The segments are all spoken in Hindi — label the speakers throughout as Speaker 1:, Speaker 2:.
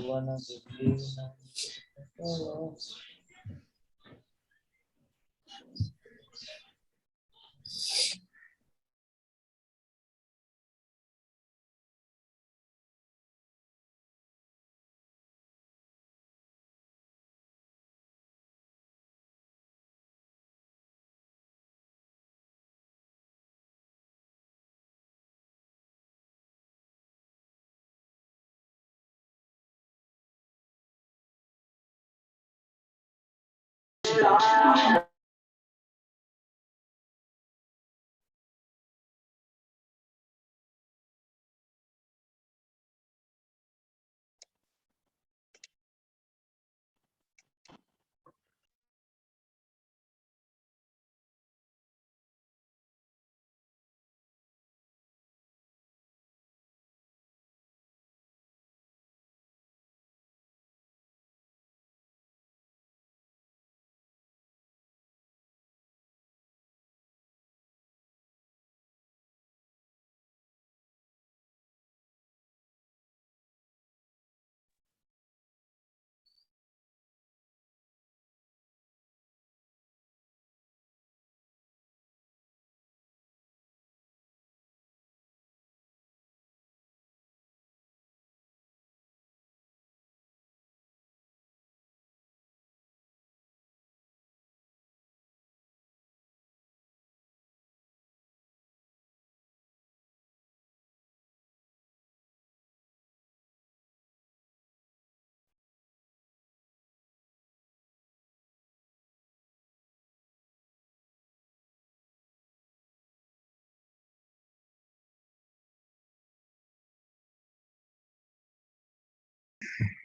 Speaker 1: यौवन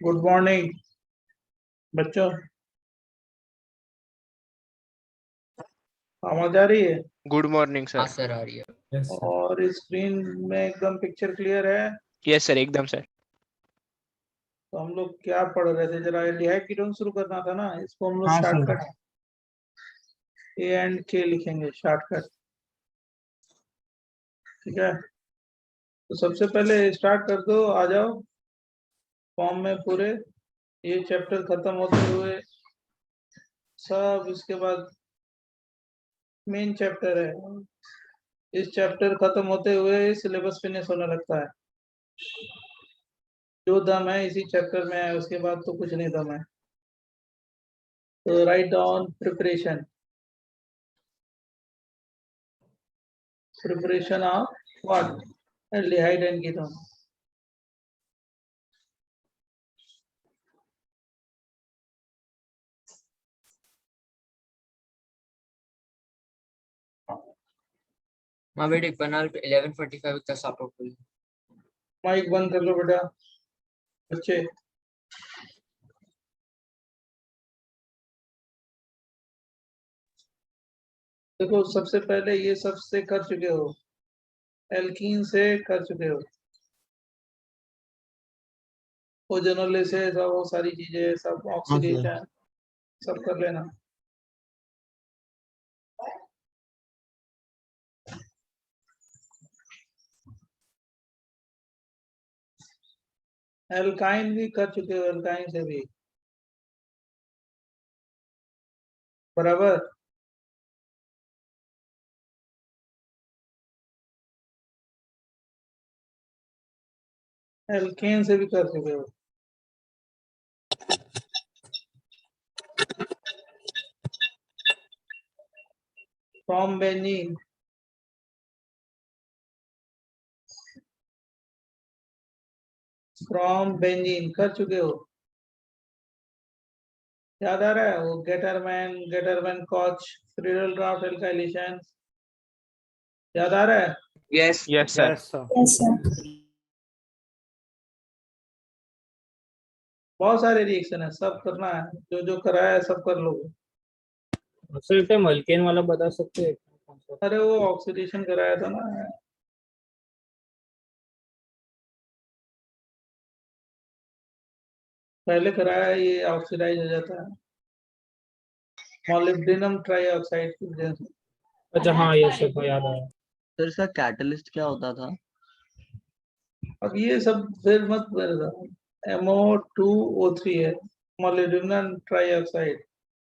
Speaker 2: गुड मॉर्निंग बच्चों, आवाज आ रही है?
Speaker 3: Good morning sir.
Speaker 4: सर आ रही है।
Speaker 1: yes, sir.
Speaker 2: और स्क्रीन में एकदम पिक्चर क्लियर है?
Speaker 3: यस सर, एकदम सर।
Speaker 2: तो हम लोग क्या पढ़ रहे थे? जरा एल्डिहाइड कीटोन शुरू करना था ना, इसको हम लोग
Speaker 1: हाँ,
Speaker 2: शॉर्टकट ए एंड के लिखेंगे शॉर्टकट। ठीक है, तो सबसे पहले स्टार्ट कर दो, आ जाओ फॉर्म में पूरे। ये चैप्टर खत्म होते हुए सब इसके बाद मेन चैप्टर है, इस चैप्टर खत्म होते हुए सिलेबस फिनिश होने लगता है। जो दम है इसी चैप्टर में है, उसके बाद तो कुछ नहीं दम है। तो write down preparation of what? Aldehyde and ketone.
Speaker 4: माँ बेटे penal 11:45 तक सपोर्ट करें।
Speaker 2: माइक बंद कर लो बेटा बच्चे। देखो, सबसे पहले ये सब से कर चुके हो, एल्कीन से कर चुके हो, ओजोनोलिसिस सब वो सारी चीजें सब, ऑक्सीडेशन सब कर लेना। एल्काइन भी कर चुके हो, एल्काइन से भी बराबर। एल्केन से भी कर चुके हो। फ्रॉम बेंजीन, कर चुके हो। याद आ रहा है वो गेटरमैन कॉच फ्रीडल ड्राफ्ट एल्काइलेशन? याद आ रहा है?
Speaker 4: Yes
Speaker 3: yes sir.
Speaker 2: बहुत सारे रिएक्शन है, सब करना है, जो जो कराया है सब कर लोगे।
Speaker 1: सर मल्केन वाला बता सकते हैं कौन सा?
Speaker 2: अरे वो ऑक्सीडेशन कराया था ना, पहले कराया है, ये ऑक्सीडाइज हो जाता है मॉलिब्डेनम ट्राइऑक्साइड की वजह से।
Speaker 1: अच्छा हाँ, ये सब याद आया।
Speaker 5: सर इसका कैटलिस्ट क्या होता था?
Speaker 2: अब ये सब फिर मत करना। MO2O3 है, मोलिब्डेनम ट्राइऑक्साइड।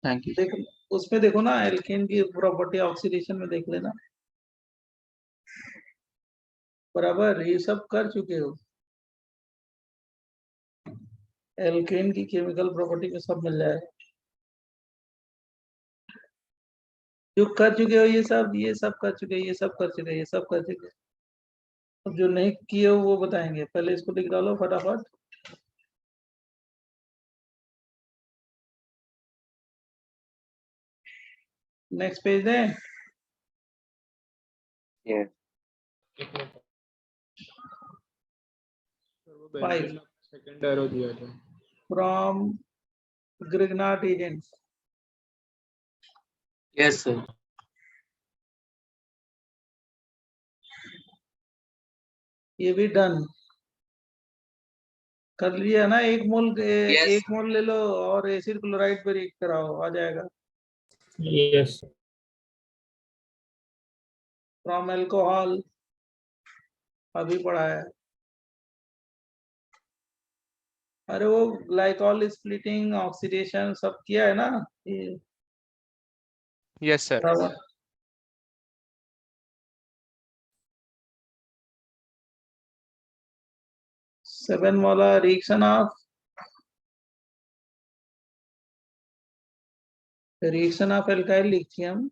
Speaker 5: Thank you.
Speaker 2: देख उसमें देखो ना, एल्केन की प्रॉपर्टी ऑक्सीडेशन में देख लेना। बराबर, ये सब कर चुके हो, एल्केन की केमिकल प्रॉपर्टी में सब मिल जाएगा। जो कर चुके हो ये सब कर चुके, ये सब कर चुके, ये सब कर चुके। अब जो नहीं किए हो वो बताएंगे, पहले इसको लिख डालो फटाफट। नेक्स्ट पेज दें।
Speaker 5: यस।
Speaker 2: Five.
Speaker 1: सेकंड एरो दिया था।
Speaker 2: From Grignard agents,
Speaker 4: Yes, sir.
Speaker 2: ये भी डन कर लिया ना। एक मोल
Speaker 4: Yes.
Speaker 2: एक मोल ले लो और एसिड क्लोराइड पे रिएक्ट कराओ, आ जाएगा।
Speaker 1: यस
Speaker 2: फ्रॉम अल्कोहल अभी पढ़ा है। अरे वो ग्लाइकॉल स्प्लिटिंग ऑक्सीडेशन सब किया है ना ये।
Speaker 3: Yes, sir.
Speaker 2: बराबर। सेवन वाला reaction of alkyl lithium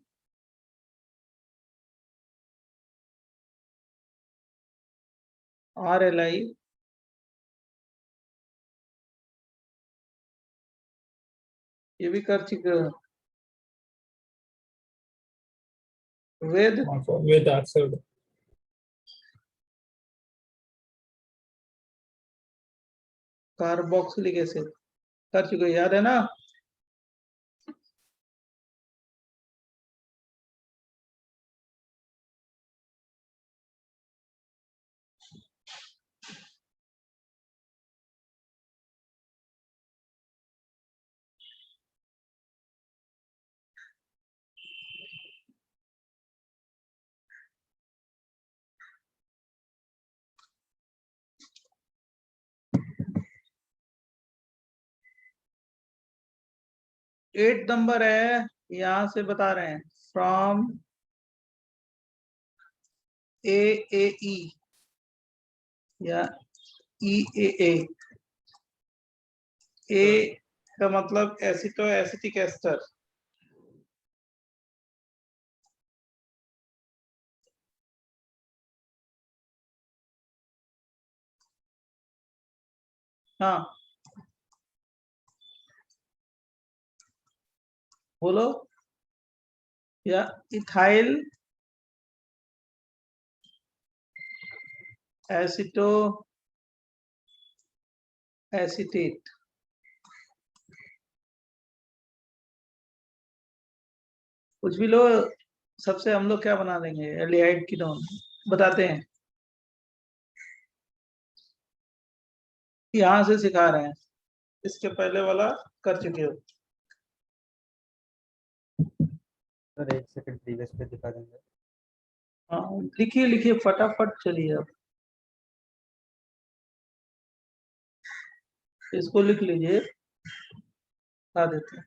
Speaker 2: RLI ये भी कर चुके हो।
Speaker 1: With oxide.
Speaker 2: कार्बोक्सिलिक एसिड कर चुके हो, याद है ना। एट नंबर है, यहां से बता रहे हैं फ्रॉम AAE या EAA। ए का मतलब एसिटो एसिटिक एस्टर, हाँ बोलो। या इथाइल एसिटो एसिटेट, कुछ भी लो, सबसे हम लोग क्या बना देंगे, एल्डिहाइड कीटोन बताते हैं। यहां से सिखा रहे हैं, इसके पहले वाला कर चुके हो।
Speaker 5: सर एक सेकंड प्रीवियस पे दिखा देंगे।
Speaker 2: हाँ लिखिए लिखिए फटाफट, चलिए अब इसको लिख लीजिए, बता देते हैं।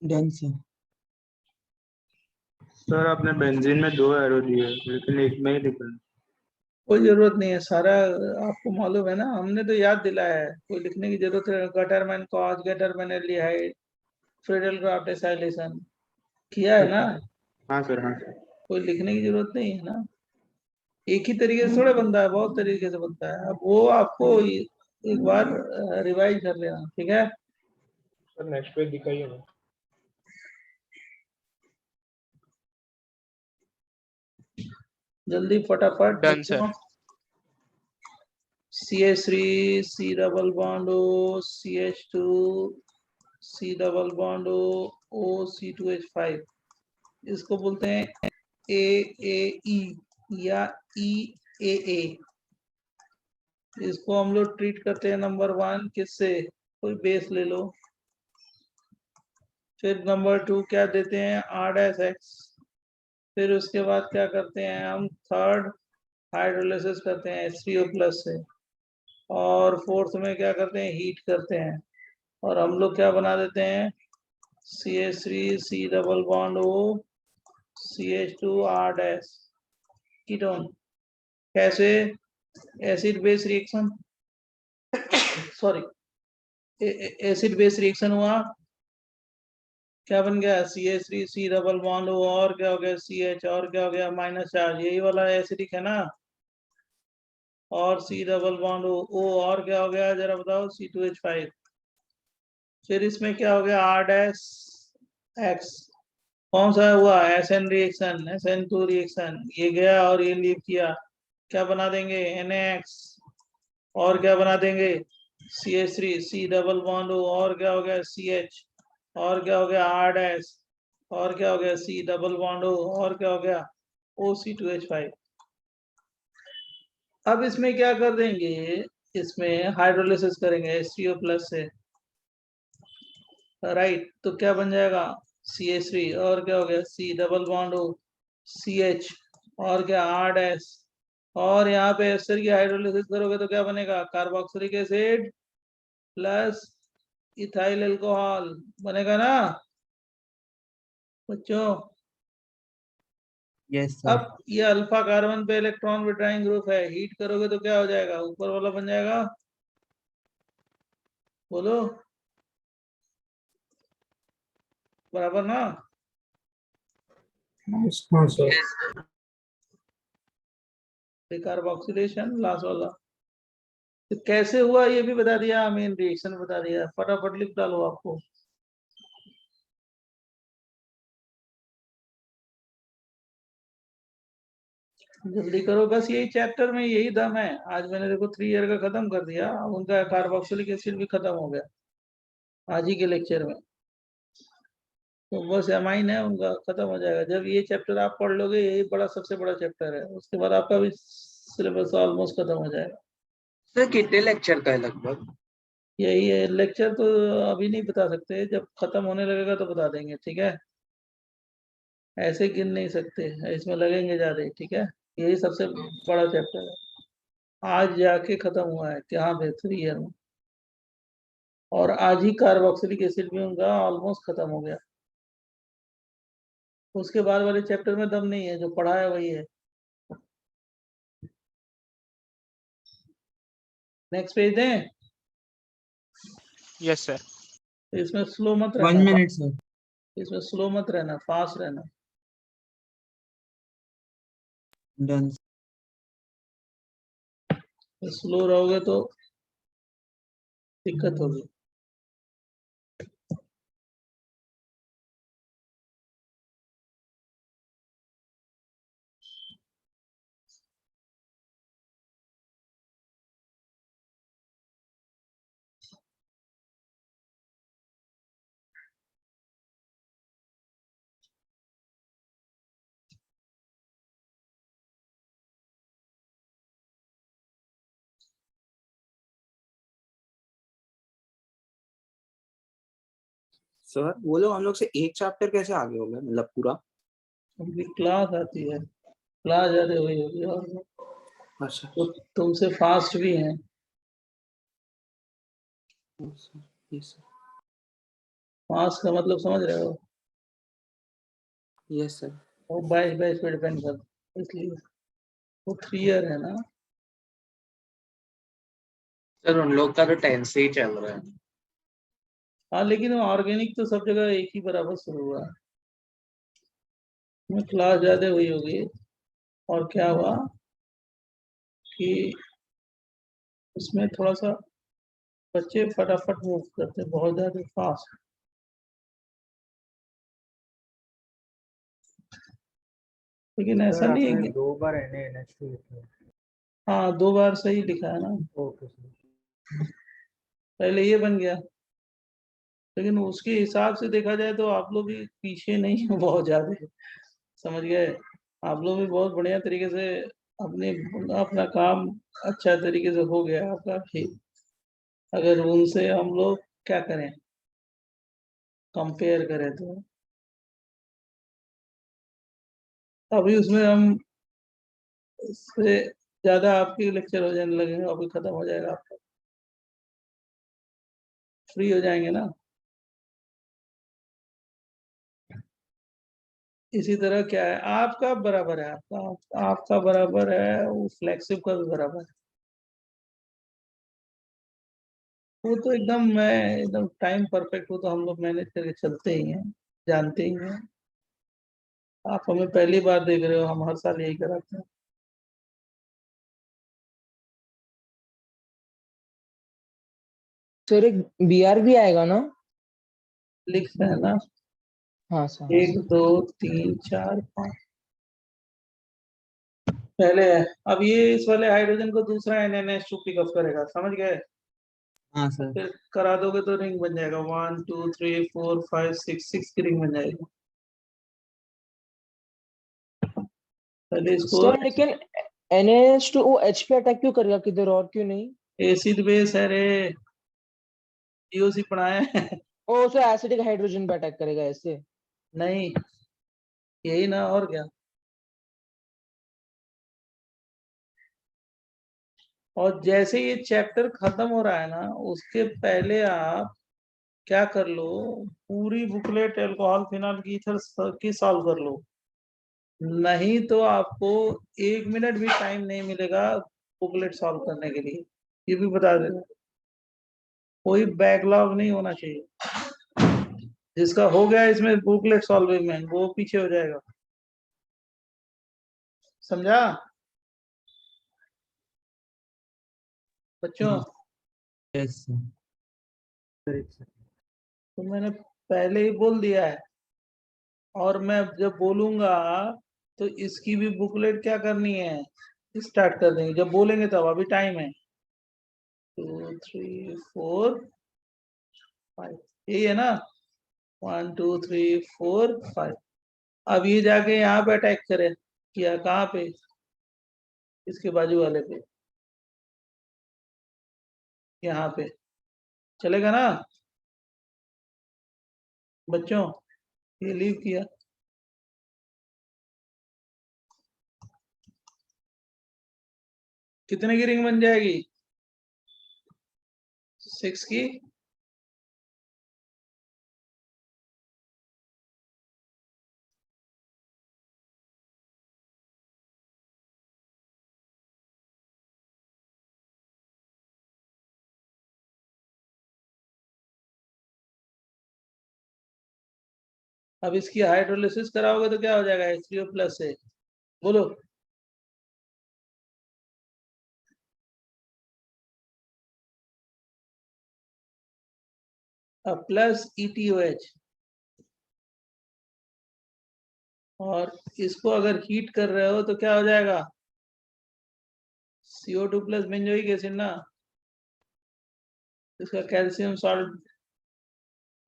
Speaker 5: Done sir.
Speaker 1: सर आपने बेंजीन में 2 एरो दिए लेकिन एक में ही लिखा है।
Speaker 2: कोई जरूरत नहीं है, सारा आपको मालूम है ना, हमने तो याद दिलाया है, कोई लिखने की जरूरत है। Gattermann cause, Gattermann aldehyde, Friedel-Crafts acylation किया है ना।
Speaker 1: हाँ सर, हाँ सर।
Speaker 2: कोई लिखने की जरूरत नहीं है ना। एक ही तरीके से थोड़ा बनता है, बहुत तरीके से बनता है। अब वो आपको एक बार रिवाइज कर लेना, ठीक है।
Speaker 1: सर नेक्स्ट पेज दिखाइए ना।
Speaker 2: जल्दी फटाफट
Speaker 3: Done, sir.
Speaker 2: CH3 C double bond O, CH2 C double bond O, O(C2H5), इसको बोलते हैं AAE या EAA। इसको हम लोग ट्रीट करते हैं नंबर 1 किससे, कोई बेस ले लो। फिर नंबर 2 क्या देते हैं, R'(X). फिर उसके बाद क्या करते हैं हम, थर्ड हाइड्रोलिसिस करते हैं H3O+ से, और फोर्थ में क्या करते हैं, हीट करते हैं, और हम लोग क्या बना देते हैं, CH3 C∬O CH2 R', ketone. कैसे, acid base reaction, sorry acid base reaction हुआ, क्या बन गया, CH3 C∬O, और क्या हो गया CH, और क्या हो गया माइनस चार्ज, यही वाला एसिडिक है ना, और C∬O, और क्या हो गया जरा बताओ, C2H5। फिर इसमें क्या हो गया, R'(X), कौन सा हुआ, SN रिएक्शन, SN2 रिएक्शन, ये गया और ये लीव किया, क्या बना देंगे, NaX, और क्या बना देंगे CH3 C∬O, और क्या हो गया CH, और क्या हो गया R', और क्या हो गया C∬O, और क्या हो गया OC2H5। अब इसमें क्या कर देंगे, इसमें हाइड्रोलिसिस करेंगे H3O+ से, राइट, तो क्या बन जाएगा CH3, और क्या हो गया C∬O CH, और क्या R', और यहाँ पे एस्टर की हाइड्रोलिसिस करोगे तो क्या बनेगा, carboxylic acid plus ethyl alcohol बनेगा ना बच्चों।
Speaker 5: Yes, sir.
Speaker 2: अब ये अल्फा कार्बन पे इलेक्ट्रॉन विड्रॉइंग ग्रुप है, हीट करोगे तो क्या हो जाएगा, ऊपर वाला बन जाएगा, बोलो बराबर ना।
Speaker 1: हाँ सर।
Speaker 2: कार्बोक्सिलेशन लास्ट वाला, तो कैसे हुआ ये भी बता दिया, मेन रिएक्शन बता दिया, फटाफट लिख डालो आपको। जल्दी करो, बस यही चैप्टर में यही दम है। आज मैंने देखो 3 ईयर का खत्म कर दिया, अब उनका कार्बोक्सिलिक एसिड भी खत्म हो गया आज ही के लेक्चर में, तो बस एमाइन है उनका, खत्म हो जाएगा। जब ये चैप्टर आप पढ़ लोगे, यही बड़ा सबसे बड़ा चैप्टर है, उसके बाद आपका भी सिलेबस ऑलमोस्ट खत्म हो जाएगा।
Speaker 5: सर कितने लेक्चर का है लगभग?
Speaker 2: यही है लेक्चर, तो अभी नहीं बता सकते, जब खत्म होने लगेगा तो बता देंगे, ठीक है, ऐसे गिन नहीं सकते, इसमें लगेंगे ज्यादा, ठीक है। यही सबसे बड़ा चैप्टर है, आज जाके खत्म हुआ है क्या पे 3 ईयर में, और आज ही कार्बोक्सिलिक एसिड भी उनका ऑलमोस्ट खत्म हो गया। उसके बाद वाले चैप्टर में दम नहीं है, जो पढ़ा है वही है। नेक्स्ट पेज दें,
Speaker 3: Yes, sir.
Speaker 2: इसमें स्लो मत
Speaker 5: 1
Speaker 2: रहना,
Speaker 5: minute, sir.
Speaker 2: इसमें स्लो मत रहना, फास्ट रहना।
Speaker 5: Done.
Speaker 2: स्लो रहोगे तो दिक्कत होगी।
Speaker 6: सर वो लोग हम लोग से एक चैप्टर कैसे आगे हो गए, मतलब पूरा?
Speaker 2: उनकी क्लास आती है, क्लास ज्यादा हुई होगी, और
Speaker 6: अच्छा
Speaker 2: तो तुमसे फास्ट भी हैं।
Speaker 6: यस सर,
Speaker 2: फास्ट का मतलब समझ रहे हो,
Speaker 6: यस सर।
Speaker 2: वो 22 पे डिपेंड करता है, इसलिए वो 3 ईयर है ना।
Speaker 5: सर उन लोग का तो 10 से ही चल रहा है।
Speaker 2: हाँ, लेकिन ऑर्गेनिक तो सब जगह एक ही बराबर शुरू हुआ है, क्लास ज्यादा हुई होगी, और क्या हुआ कि उसमें थोड़ा सा बच्चे फटाफट मूव करते हैं, बहुत ज्यादा फास्ट। लेकिन ऐसा
Speaker 5: सर
Speaker 2: नहीं है
Speaker 5: आपने
Speaker 2: कि
Speaker 5: 2 बार NaNH2 लिखा है।
Speaker 2: हाँ 2 बार सही लिखा है ना,
Speaker 5: ओके सर।
Speaker 2: पहले ये बन गया, लेकिन उसके हिसाब से देखा जाए तो आप लोग भी पीछे नहीं हो बहुत ज्यादा, समझ गए? आप लोग भी बहुत बढ़िया तरीके से अपने अपना काम अच्छा तरीके से हो गया आपका भी। अगर उनसे हम लोग क्या करें, कंपेयर करें तो अभी उसमें हम उससे ज्यादा आपके लेक्चर हो जाने लगेंगे, अभी खत्म हो जाएगा आपका, फ्री हो जाएंगे ना। इसी तरह क्या है, आपका बराबर है, आपका आपका बराबर है, वो फ्लेक्सिव का भी बराबर है। वो तो एकदम मैं एकदम टाइम परफेक्ट, हो तो हम लोग मैनेज करके चलते ही हैं, जानते ही हैं। आप हमें पहली बार देख रहे हो, हम हर साल यही कराते हैं।
Speaker 7: सर एक BR भी आएगा ना?
Speaker 2: लिख रहे हैं ना,
Speaker 7: हाँ सर।
Speaker 2: 1 2 3 4 5 पहले है। अब ये इस वाले हाइड्रोजन को दूसरा NNH2 पिकअप करेगा, समझ गए?
Speaker 5: हाँ सर।
Speaker 2: फिर करा दोगे तो रिंग बन जाएगा, 1 2 3 4 5 6 की रिंग बन जाएगी। पहले इसको
Speaker 7: सर लेकिन NaH2 वो H पे अटैक क्यों करेगा, किधर और क्यों नहीं?
Speaker 2: एसिड बेस है रे, DOC पढ़ाए हैं।
Speaker 7: ओ सर एसिडिक हाइड्रोजन पे अटैक करेगा ऐसे?
Speaker 2: नहीं, यही ना, और क्या। और जैसे ये चैप्टर खत्म हो रहा है ना, उसके पहले आप क्या कर लो, पूरी बुकलेट अल्कोहल फिनॉल की ईथर की सॉल्व कर लो, नहीं तो आपको 1 मिनट भी टाइम नहीं मिलेगा बुकलेट सॉल्व करने के लिए, ये भी बता देना। कोई बैकलॉग नहीं होना चाहिए, जिसका हो गया इसमें बुकलेट सॉल्विंग में वो पीछे हो जाएगा, समझा बच्चों?
Speaker 5: Yes sir.
Speaker 2: तो मैंने पहले ही बोल दिया है, और मैं जब बोलूंगा तो इसकी भी बुकलेट क्या करनी है, स्टार्ट कर देंगे जब बोलेंगे तब, अभी टाइम है। 2 3 4 5, यही है ना, 1 2 3 4 5। अब ये जाके यहाँ पे अटैक करे, किया कहाँ पे, इसके बाजू वाले पे, यहाँ पे, चलेगा ना बच्चों? ये लीव किया, कितने की रिंग बन जाएगी, 6 की। अब इसकी हाइड्रोलिसिस कराओगे तो क्या हो जाएगा, H3O प्लस से, बोलो। अब प्लस ETOH, और इसको अगर हीट कर रहे हो तो क्या हो जाएगा, CO2 प्लस बेंजोइक एसिड ना, इसका कैल्शियम सॉल्ट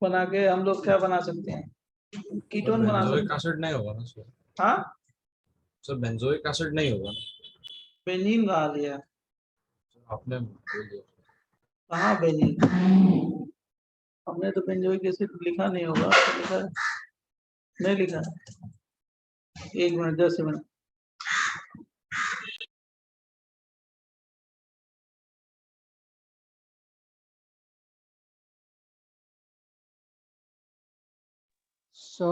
Speaker 2: बना के हम लोग क्या बना सकते हैं, कीटोन बना सकते
Speaker 8: बेंजोइक एसिड नहीं होगा ना सर?
Speaker 2: हैं। हाँ,
Speaker 8: सर बेंजोइक एसिड नहीं होगा ना?
Speaker 2: बेंजीन कहाँ लिया,
Speaker 8: आपने बोल दिया।
Speaker 2: कहाँ बेंजीन, हमने तो बेंजोइक एसिड लिखा नहीं होगा, तो लिखा है? नहीं लिखा है, 1 मिनट 10 मिनट।
Speaker 7: सो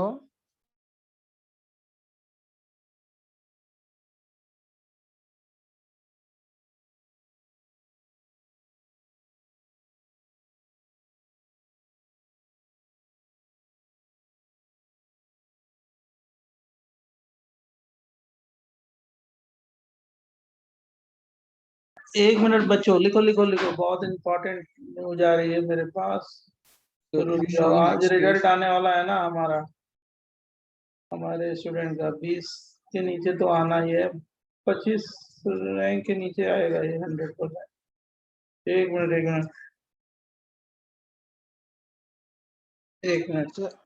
Speaker 2: एक मिनट बच्चों, लिखो लिखो लिखो, बहुत इंपॉर्टेंट न्यूज आ रही है मेरे पास। तो रुक जाओ, आज रिजल्ट आने वाला है ना हमारा, हमारे स्टूडेंट का 20 के नीचे तो आना ही है, 25 रैंक के नीचे आएगा ये 100%। 1 मिनट 1 मिनट, एक मिनट सर।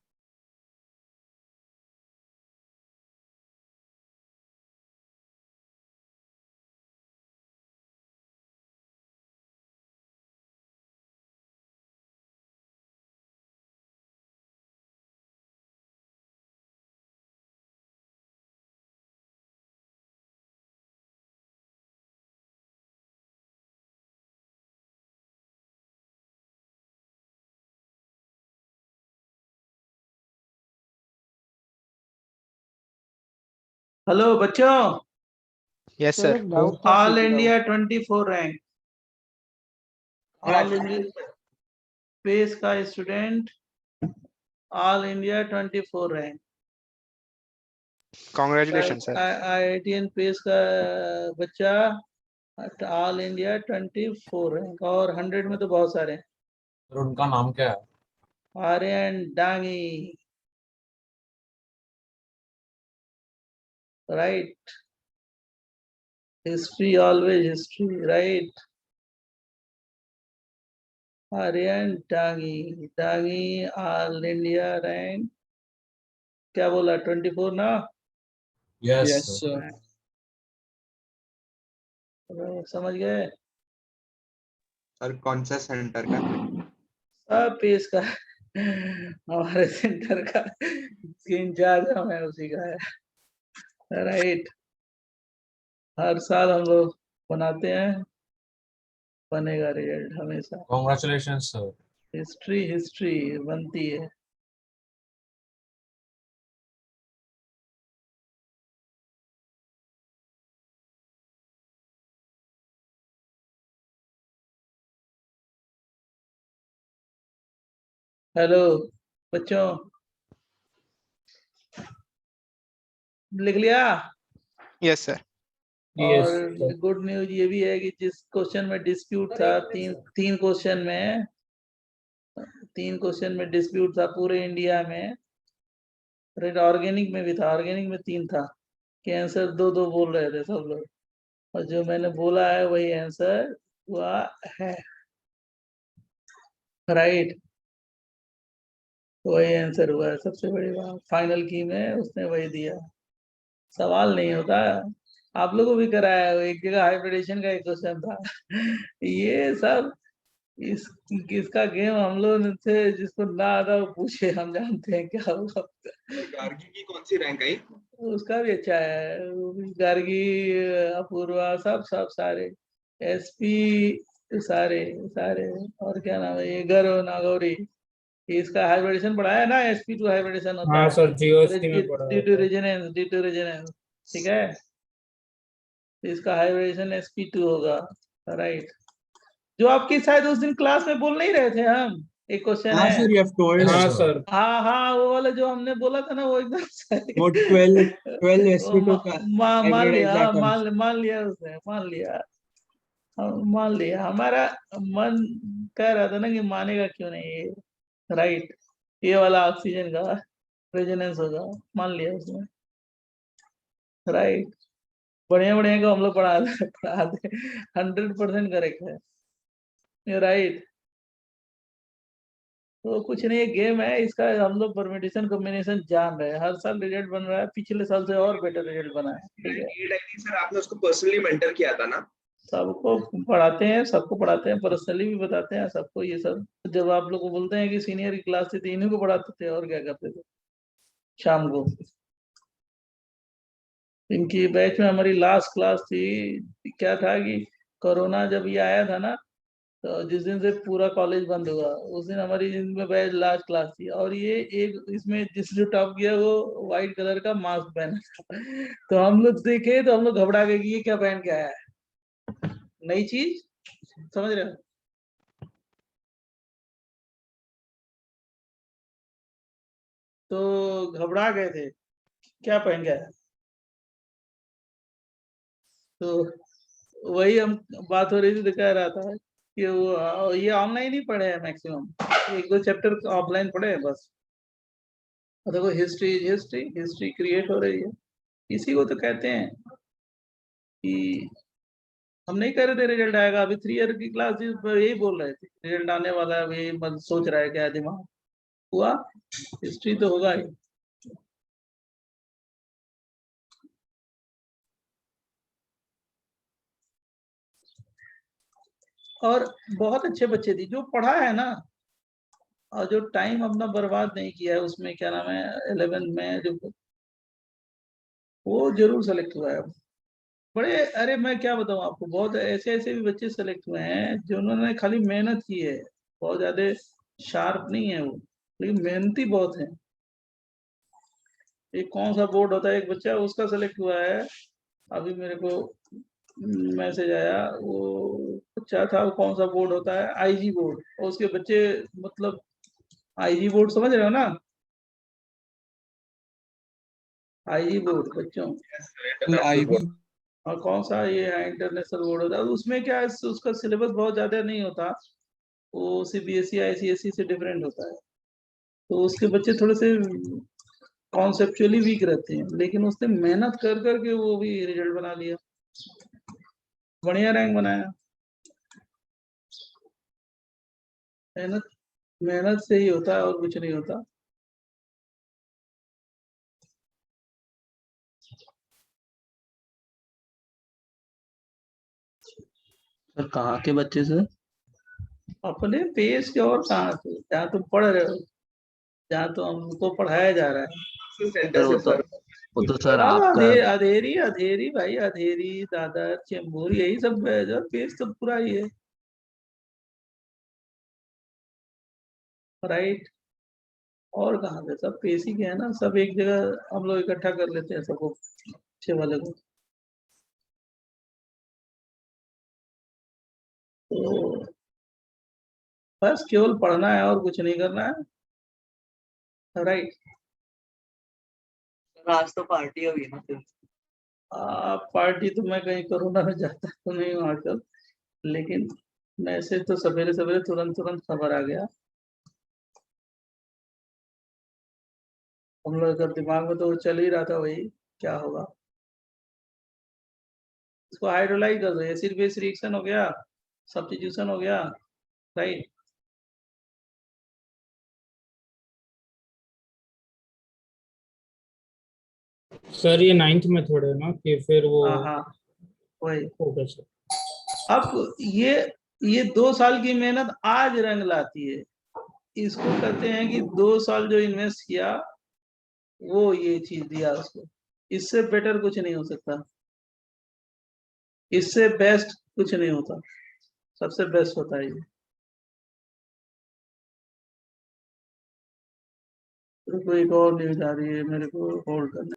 Speaker 2: हेलो बच्चों,
Speaker 3: Yes,
Speaker 7: सर
Speaker 3: sir.
Speaker 7: एक डाउट था
Speaker 2: ऑल
Speaker 7: सीधी
Speaker 2: India
Speaker 7: doubt
Speaker 2: 24 rank, all India Pace का student, all India 24 rank,
Speaker 3: Congratulations, sir.
Speaker 2: IITN Pace का बच्चा ऑल इंडिया 24 रैंक, और 100 में तो बहुत सारे हैं।
Speaker 8: सर उनका नाम क्या है?
Speaker 2: Aryan Dangi, right, history always history, right. Aryan Dangi, Dangi all India rank क्या बोला, 24 ना?
Speaker 8: यस
Speaker 2: समझ गए?
Speaker 6: सर कौन सा सेंटर का?
Speaker 2: सब पेश का हमारे सेंटर का इंचार्ज हमें उसी का है, राइट। हर साल हम लोग बनाते हैं, बनेगा रिजल्ट हमेशा।
Speaker 8: Congratulation sir.
Speaker 2: हिस्ट्री हिस्ट्री बनती है। हेलो बच्चों, लिख लिया?
Speaker 3: Yes, sir.
Speaker 1: यस
Speaker 2: और गुड न्यूज ये भी है कि जिस क्वेश्चन में डिस्प्यूट था, तीन क्वेश्चन में डिस्प्यूट था पूरे इंडिया में, ऑर्गेनिक में भी था, ऑर्गेनिक में 3 था कि आंसर 2-2 बोल रहे थे सब लोग, और जो मैंने बोला है वही आंसर हुआ है, राइट। वही आंसर हुआ है, सबसे बड़ी बात फाइनल की में उसने वही दिया। सवाल नहीं होता, आप लोगों को भी कराया है, एक जगह हाइब्रिडेशन का एक क्वेश्चन था ये सब इस किसका गेम हम लोग से, जिसको ना आता वो पूछे, हम जानते हैं क्या होगा।
Speaker 6: गार्गी की कौन सी रैंक आई?
Speaker 2: उसका भी अच्छा है, वो भी गार्गी, अपूर्वा, सब सब सारे, एसपी, सारे सारे, और क्या नाम है ये, गर्व नागौरी, इसका हाइब्रिडेशन बढ़ाया ना, SP2 हाइब्रिडेशन होता
Speaker 1: हाँ
Speaker 2: है,
Speaker 1: सर GOST में पढ़ा
Speaker 2: ड्यू टू
Speaker 1: था।
Speaker 2: रेजोनेंस, ठीक है, इसका हाइब्रिडेशन SP2 होगा, राइट। जो आपकी शायद उस दिन क्लास में बोल नहीं रहे थे हम, एक क्वेश्चन
Speaker 5: हाँ
Speaker 2: है।
Speaker 5: सर, you have told
Speaker 1: हाँ
Speaker 5: us.
Speaker 1: सर
Speaker 2: हाँ हाँ, वो वाला जो हमने बोला था ना, वो एकदम सही।
Speaker 5: वो 12
Speaker 2: वो
Speaker 5: SP2 का
Speaker 2: मान
Speaker 5: hybrid
Speaker 2: लिया, हाँ,
Speaker 5: atoms.
Speaker 2: मान लिया उसने, मान लिया, मान लिया। हमारा मन कह रहा था ना कि मानेगा क्यों नहीं ये, राइट। ये वाला ऑक्सीजन का रेजोनेंस होगा, मान लिया उसने, राइट। बढ़िया बढ़िया को हम लोग पढ़ा दे 100% करेक्ट है, राइट। तो कुछ नहीं, गेम है इसका, हम लोग परमिटेशन कॉम्बिनेशन जान रहे हैं, हर साल रिजल्ट बन रहा है, पिछले साल से और बेटर रिजल्ट बना है, ठीक है।
Speaker 6: सर आपने उसको पर्सनली मेंटर किया था ना?
Speaker 2: सबको पढ़ाते हैं, सबको पढ़ाते हैं, पर्सनली भी बताते हैं सबको ये सब। जब आप लोग को बोलते हैं कि सीनियर की क्लास थी तो इन्हीं को पढ़ाते थे, और क्या करते थे शाम को। इनकी बैच में हमारी लास्ट क्लास थी, क्या था कि कोरोना जब ये आया था ना, तो जिस दिन से पूरा कॉलेज बंद हुआ उस दिन हमारी इनमें बैच लास्ट क्लास थी, और ये एक इसमें जिस जो टॉप किया वो व्हाइट कलर का मास्क पहना था तो हम लोग देखे तो हम लोग घबरा गए कि ये क्या पहन के आया है, नई चीज, समझ रहे हो। तो घबरा गए थे, क्या पहन के आया। तो वही हम बात हो रही थी, तो कह रहा था कि वो ये ऑनलाइन ही पढ़े हैं मैक्सिमम, 1-2 चैप्टर ऑफलाइन पढ़े हैं बस। और देखो हिस्ट्री हिस्ट्री हिस्ट्री क्रिएट हो रही है, इसी को तो कहते हैं कि हम नहीं कह रहे थे रिजल्ट आएगा, अभी 3 ईयर की क्लास यही बोल रहे थे रिजल्ट आने वाला है, अभी मत सोच रहा है क्या दिमाग, हुआ, हिस्ट्री तो होगा ही। और बहुत अच्छे बच्चे थी जो पढ़ा है ना, और जो टाइम अपना बर्बाद नहीं किया है उसमें, क्या नाम है, 11 में जो, वो जरूर सेलेक्ट हुआ है। बड़े, अरे मैं क्या बताऊं आपको, बहुत ऐसे ऐसे भी बच्चे सेलेक्ट हुए हैं जिन्होंने खाली मेहनत की है, बहुत ज्यादा शार्प नहीं है वो, लेकिन मेहनती बहुत है। एक कौन सा बोर्ड होता है, एक बच्चा उसका सेलेक्ट हुआ है, अभी मेरे को मैसेज आया, वो बच्चा था, वो कौन सा बोर्ड होता है, आईजी बोर्ड, और उसके बच्चे, मतलब आईजी बोर्ड समझ रहे हो ना, आईजी बोर्ड बच्चों, और कौन सा ये है, इंटरनेशनल बोर्ड होता है, उसमें क्या है, उसका सिलेबस बहुत ज्यादा नहीं होता, वो सीबीएसई आईसीएसई से डिफरेंट होता है, तो उसके बच्चे थोड़े से कॉन्सेप्चुअली वीक रहते हैं, लेकिन उसने मेहनत कर करके वो भी रिजल्ट बना लिया, बढ़िया रैंक बनाया। मेहनत, मेहनत से ही होता है और कुछ नहीं होता।
Speaker 6: सर कहाँ के बच्चे सर?
Speaker 2: अपने पेश के, और कहाँ से, जहाँ तुम पढ़ रहे हो, जहाँ तो हमको पढ़ाया जा रहा है।
Speaker 6: सर वो तो सर
Speaker 2: हाँ,
Speaker 6: आपका।
Speaker 2: अधेरी अधेरी भाई, अधेरी, दादर, चेंबूर, यही सब है, जो पेश तो पूरा ही है, राइट। और कहाँ से, सब पेश ही के है ना, सब एक जगह हम लोग इकट्ठा कर लेते हैं सबको, अच्छे वाले को। तो बस केवल पढ़ना है और कुछ नहीं करना है, राइट।
Speaker 4: आज तो पार्टी होगी ना फिर।
Speaker 2: पार्टी तो मैं कहीं कोरोना में जाता तो नहीं हूँ आजकल, लेकिन मैसेज तो सवेरे सवेरे तुरंत तुरंत खबर आ गया, हम लोग का दिमाग में तो चल ही रहा था वही, क्या होगा। इसको हाइड्रोलाइज कर दो, एसिड बेस रिएक्शन हो गया, सब्स्टिट्यूशन हो गया, राइट।
Speaker 1: सर ये 9th मेथड है ना, कि फिर वो
Speaker 2: हाँ हाँ, वही।
Speaker 1: होगा सर।
Speaker 2: अब ये 2 साल की मेहनत आज रंग लाती है, इसको कहते हैं कि 2 साल जो इन्वेस्ट किया, वो ये चीज दिया उसको, इससे बेटर कुछ नहीं हो सकता, इससे बेस्ट कुछ नहीं होता, सबसे बेस्ट होता है ये। रुको, एक और न्यूज आ रही है, मेरे को होल्ड करना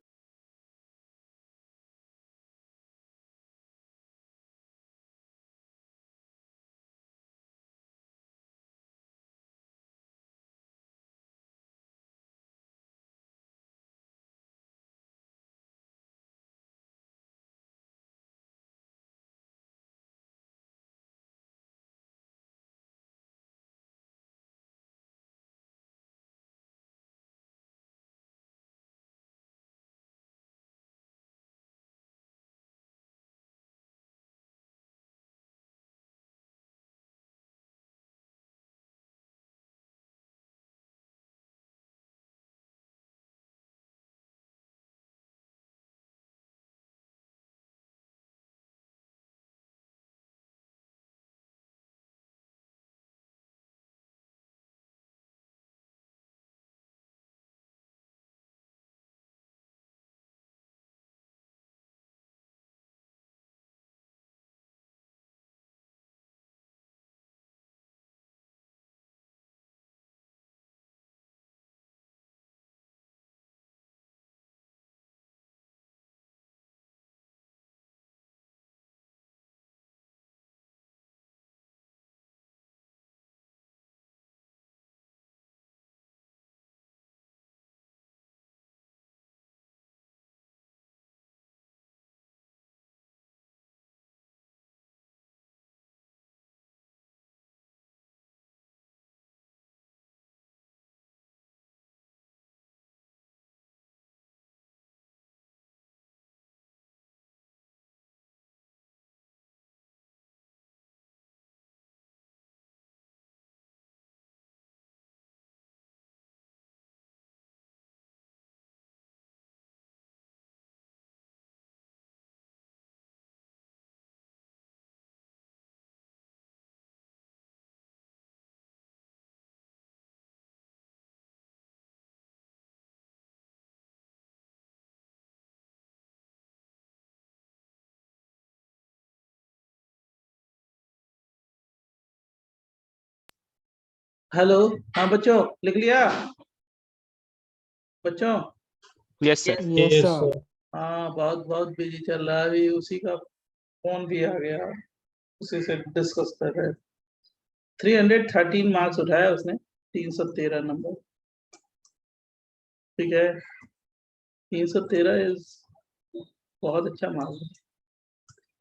Speaker 2: हेलो, हाँ बच्चों, लिख लिया बच्चों?
Speaker 3: Yes, sir.
Speaker 7: Yes,
Speaker 1: Yes,
Speaker 7: sir.
Speaker 1: sir.
Speaker 2: हाँ, बहुत बहुत बिजी चल रहा है अभी, उसी का फोन भी आ गया, उसी से डिस्कस कर रहे हैं। 313 मार्क्स उठाया उसने, 313 नंबर। ठीक है, 313 इज बहुत अच्छा मार्क्स,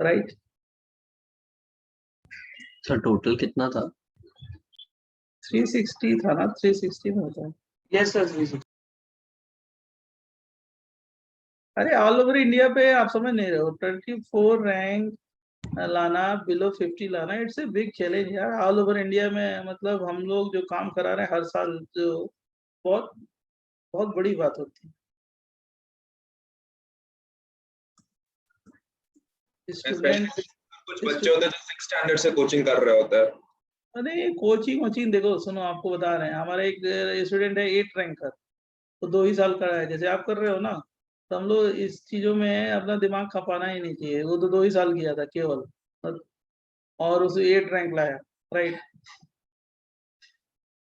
Speaker 2: राइट?
Speaker 6: सर टोटल कितना था?
Speaker 2: 360 था ना, 360 में होता है।
Speaker 6: Yes sir.
Speaker 2: अरे ऑल ओवर इंडिया पे आप समझ नहीं रहे हो, 24 रैंक लाना, बिलो 50 लाना, इट्स ए बिग चैलेंज यार। ऑल ओवर इंडिया में मतलब हम लोग जो काम करा रहे हैं हर साल, जो बहुत बहुत बड़ी बात होती है। स्टूडेंट,
Speaker 9: कुछ बच्चे होते हैं जो 6 स्टैंडर्ड से कोचिंग कर रहे होते हैं।
Speaker 2: अरे कोचिंग वोचिंग देखो, सुनो आपको बता रहे हैं, हमारा एक स्टूडेंट है 8 रैंक का, तो 2 ही साल का है, जैसे आप कर रहे हो ना, तो हम लोग इस चीजों में अपना दिमाग खपाना ही नहीं चाहिए। वो तो 2 ही साल किया था केवल, और उसे 8 रैंक लाया, राइट?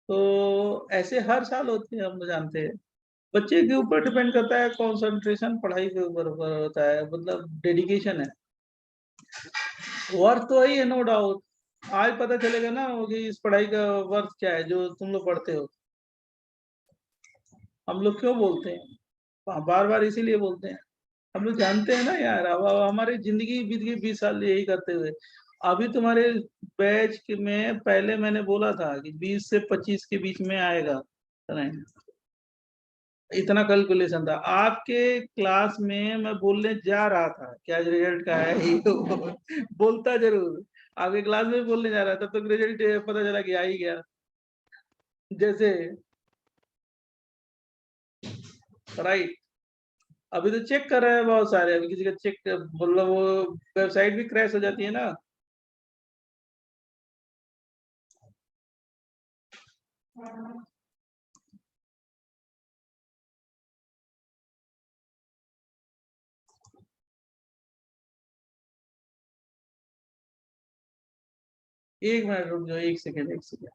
Speaker 2: तो ऐसे हर साल होते हैं, हम लोग जानते हैं। बच्चे के ऊपर डिपेंड करता है, कंसंट्रेशन पढ़ाई के ऊपर होता है, मतलब डेडिकेशन है। वर्थ तो वही है, नो डाउट। आज पता चलेगा ना कि इस पढ़ाई का वर्थ क्या है जो तुम लोग पढ़ते हो। हम लोग क्यों बोलते हैं, बार बार इसीलिए बोलते हैं, हम लोग जानते हैं ना यार। अब हमारी जिंदगी बीत गई 20 साल यही करते हुए। अभी तुम्हारे बैच में पहले मैंने बोला था कि 20 से 25 के बीच में आएगा, नहीं, इतना कैलकुलेशन था आपके क्लास में। मैं बोलने जा रहा था कि आज रिजल्ट का है ये वो, बोलता जरूर, आपके क्लास में बोलने जा रहा था, तो रिजल्ट पता चला कि आ ही गया। जैसे, राइट? अभी तो चेक कर रहे हैं बहुत सारे, अभी किसी का चेक, मतलब वो वेबसाइट भी क्रैश हो जाती है ना। एक मिनट रुक जाओ, एक सेकेंड, एक सेकेंड।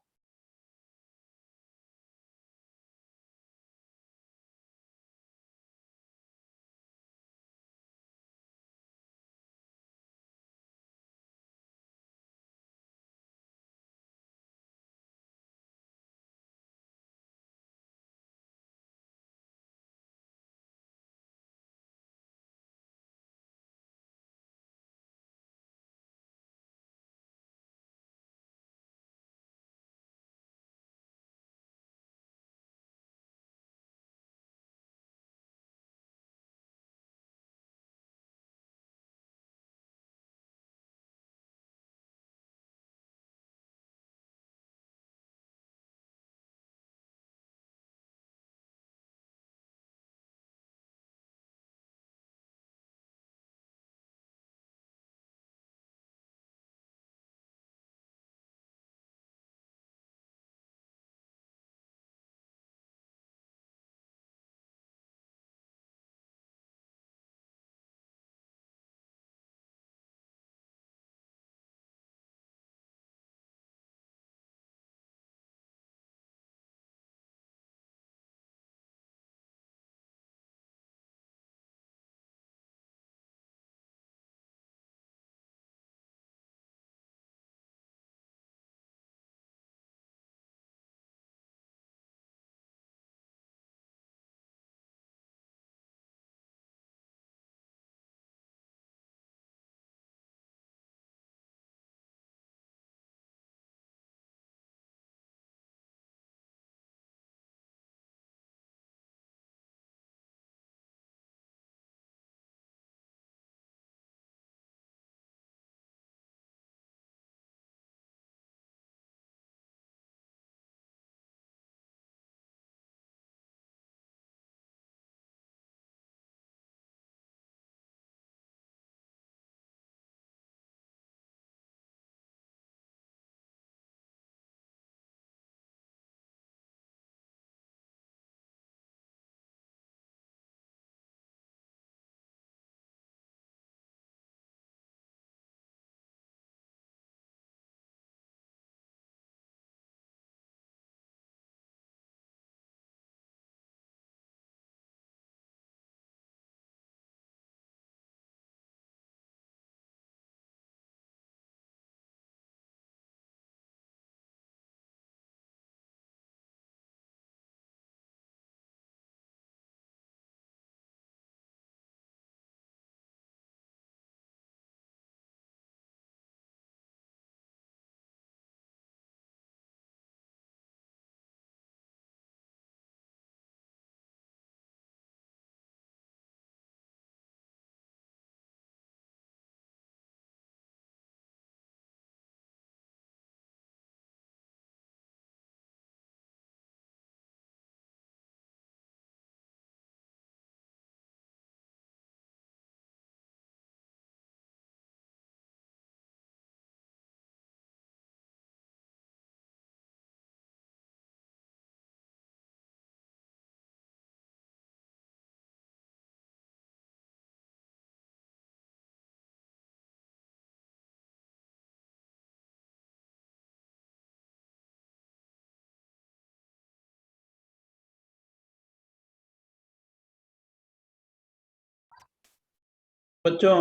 Speaker 2: बच्चों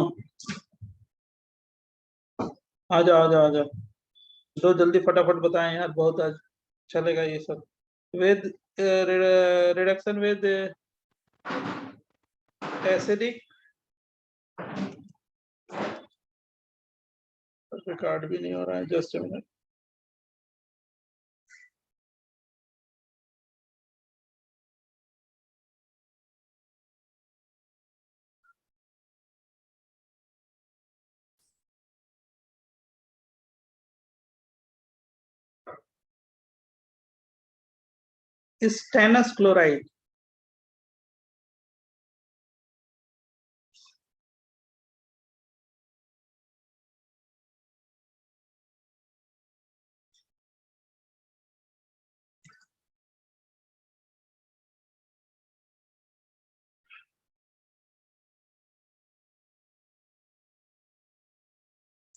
Speaker 2: आ जाओ आ जाओ आ जाओ, दो जल्दी फटाफट बताएं यार, बहुत आज चलेगा ये सब। With reduction with acidic, record भी नहीं हो रहा है, just a minute. Stannous chloride,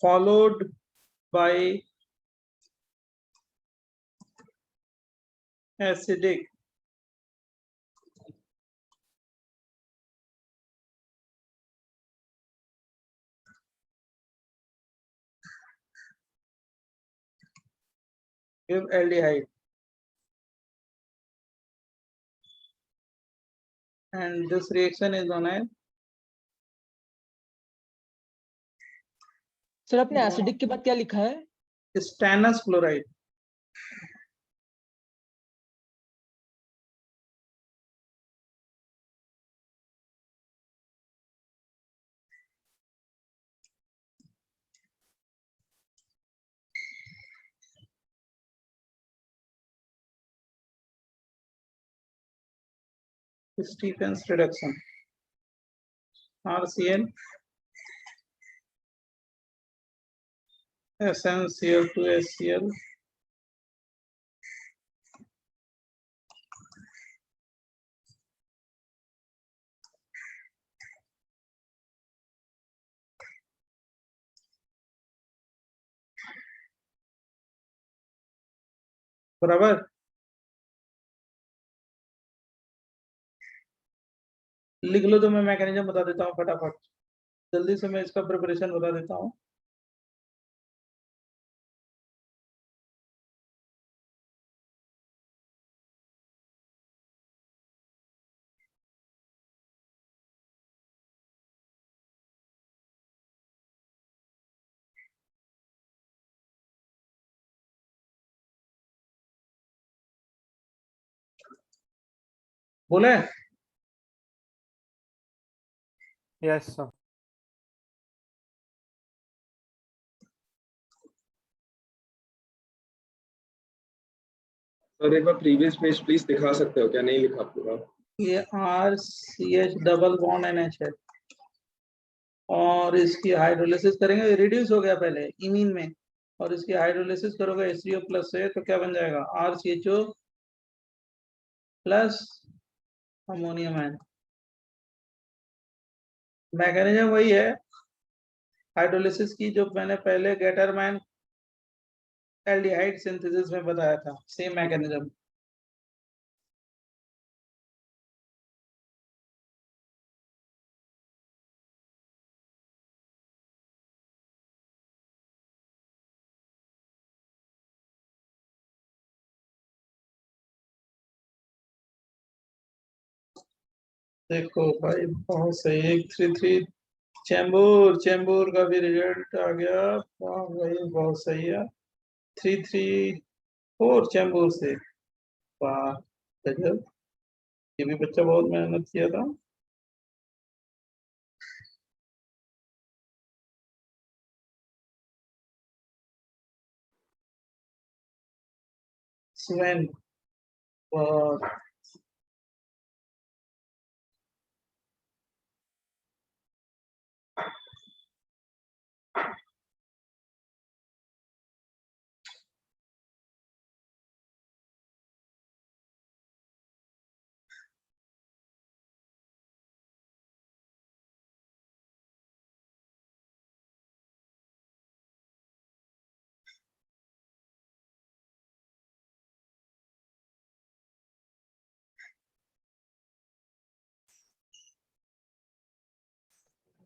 Speaker 2: followed by acidic, give aldehyde, and this reaction is known as
Speaker 7: sir आपने एसिडिक के बाद क्या लिखा है?
Speaker 2: Stannous chloride. Stephens reduction, RCl, SnCl2HCl, बराबर। लिख लो तो मैं मैकेनिज्म बता देता हूँ फटाफट, जल्दी से मैं इसका प्रिपरेशन बता देता हूँ। बोले
Speaker 5: यस सर।
Speaker 9: सर एक बार प्रीवियस पेज प्लीज दिखा सकते हो क्या, नहीं लिखा पूरा।
Speaker 2: ये RCH डबल बॉन्ड NH है, और इसकी हाइड्रोलिसिस करेंगे, रिड्यूस हो गया पहले इमीन में, और इसकी हाइड्रोलिसिस करोगे HCO प्लस से, तो क्या बन जाएगा RCHO plus ammonium ion. Mechanism वही है हाइड्रोलिसिस की जो मैंने पहले गेटरमैन एल्डिहाइड सिंथेसिस में बताया था, सेम मैकेनिज्म। देखो भाई बहुत सही, 133 चैम्बूर, चैम्बूर का भी रिजल्ट आ गया, वाह भाई बहुत सही है। 334 चैम्बूर से, वाह गजब, ये भी बच्चा बहुत मेहनत किया था। स्वेन, वाह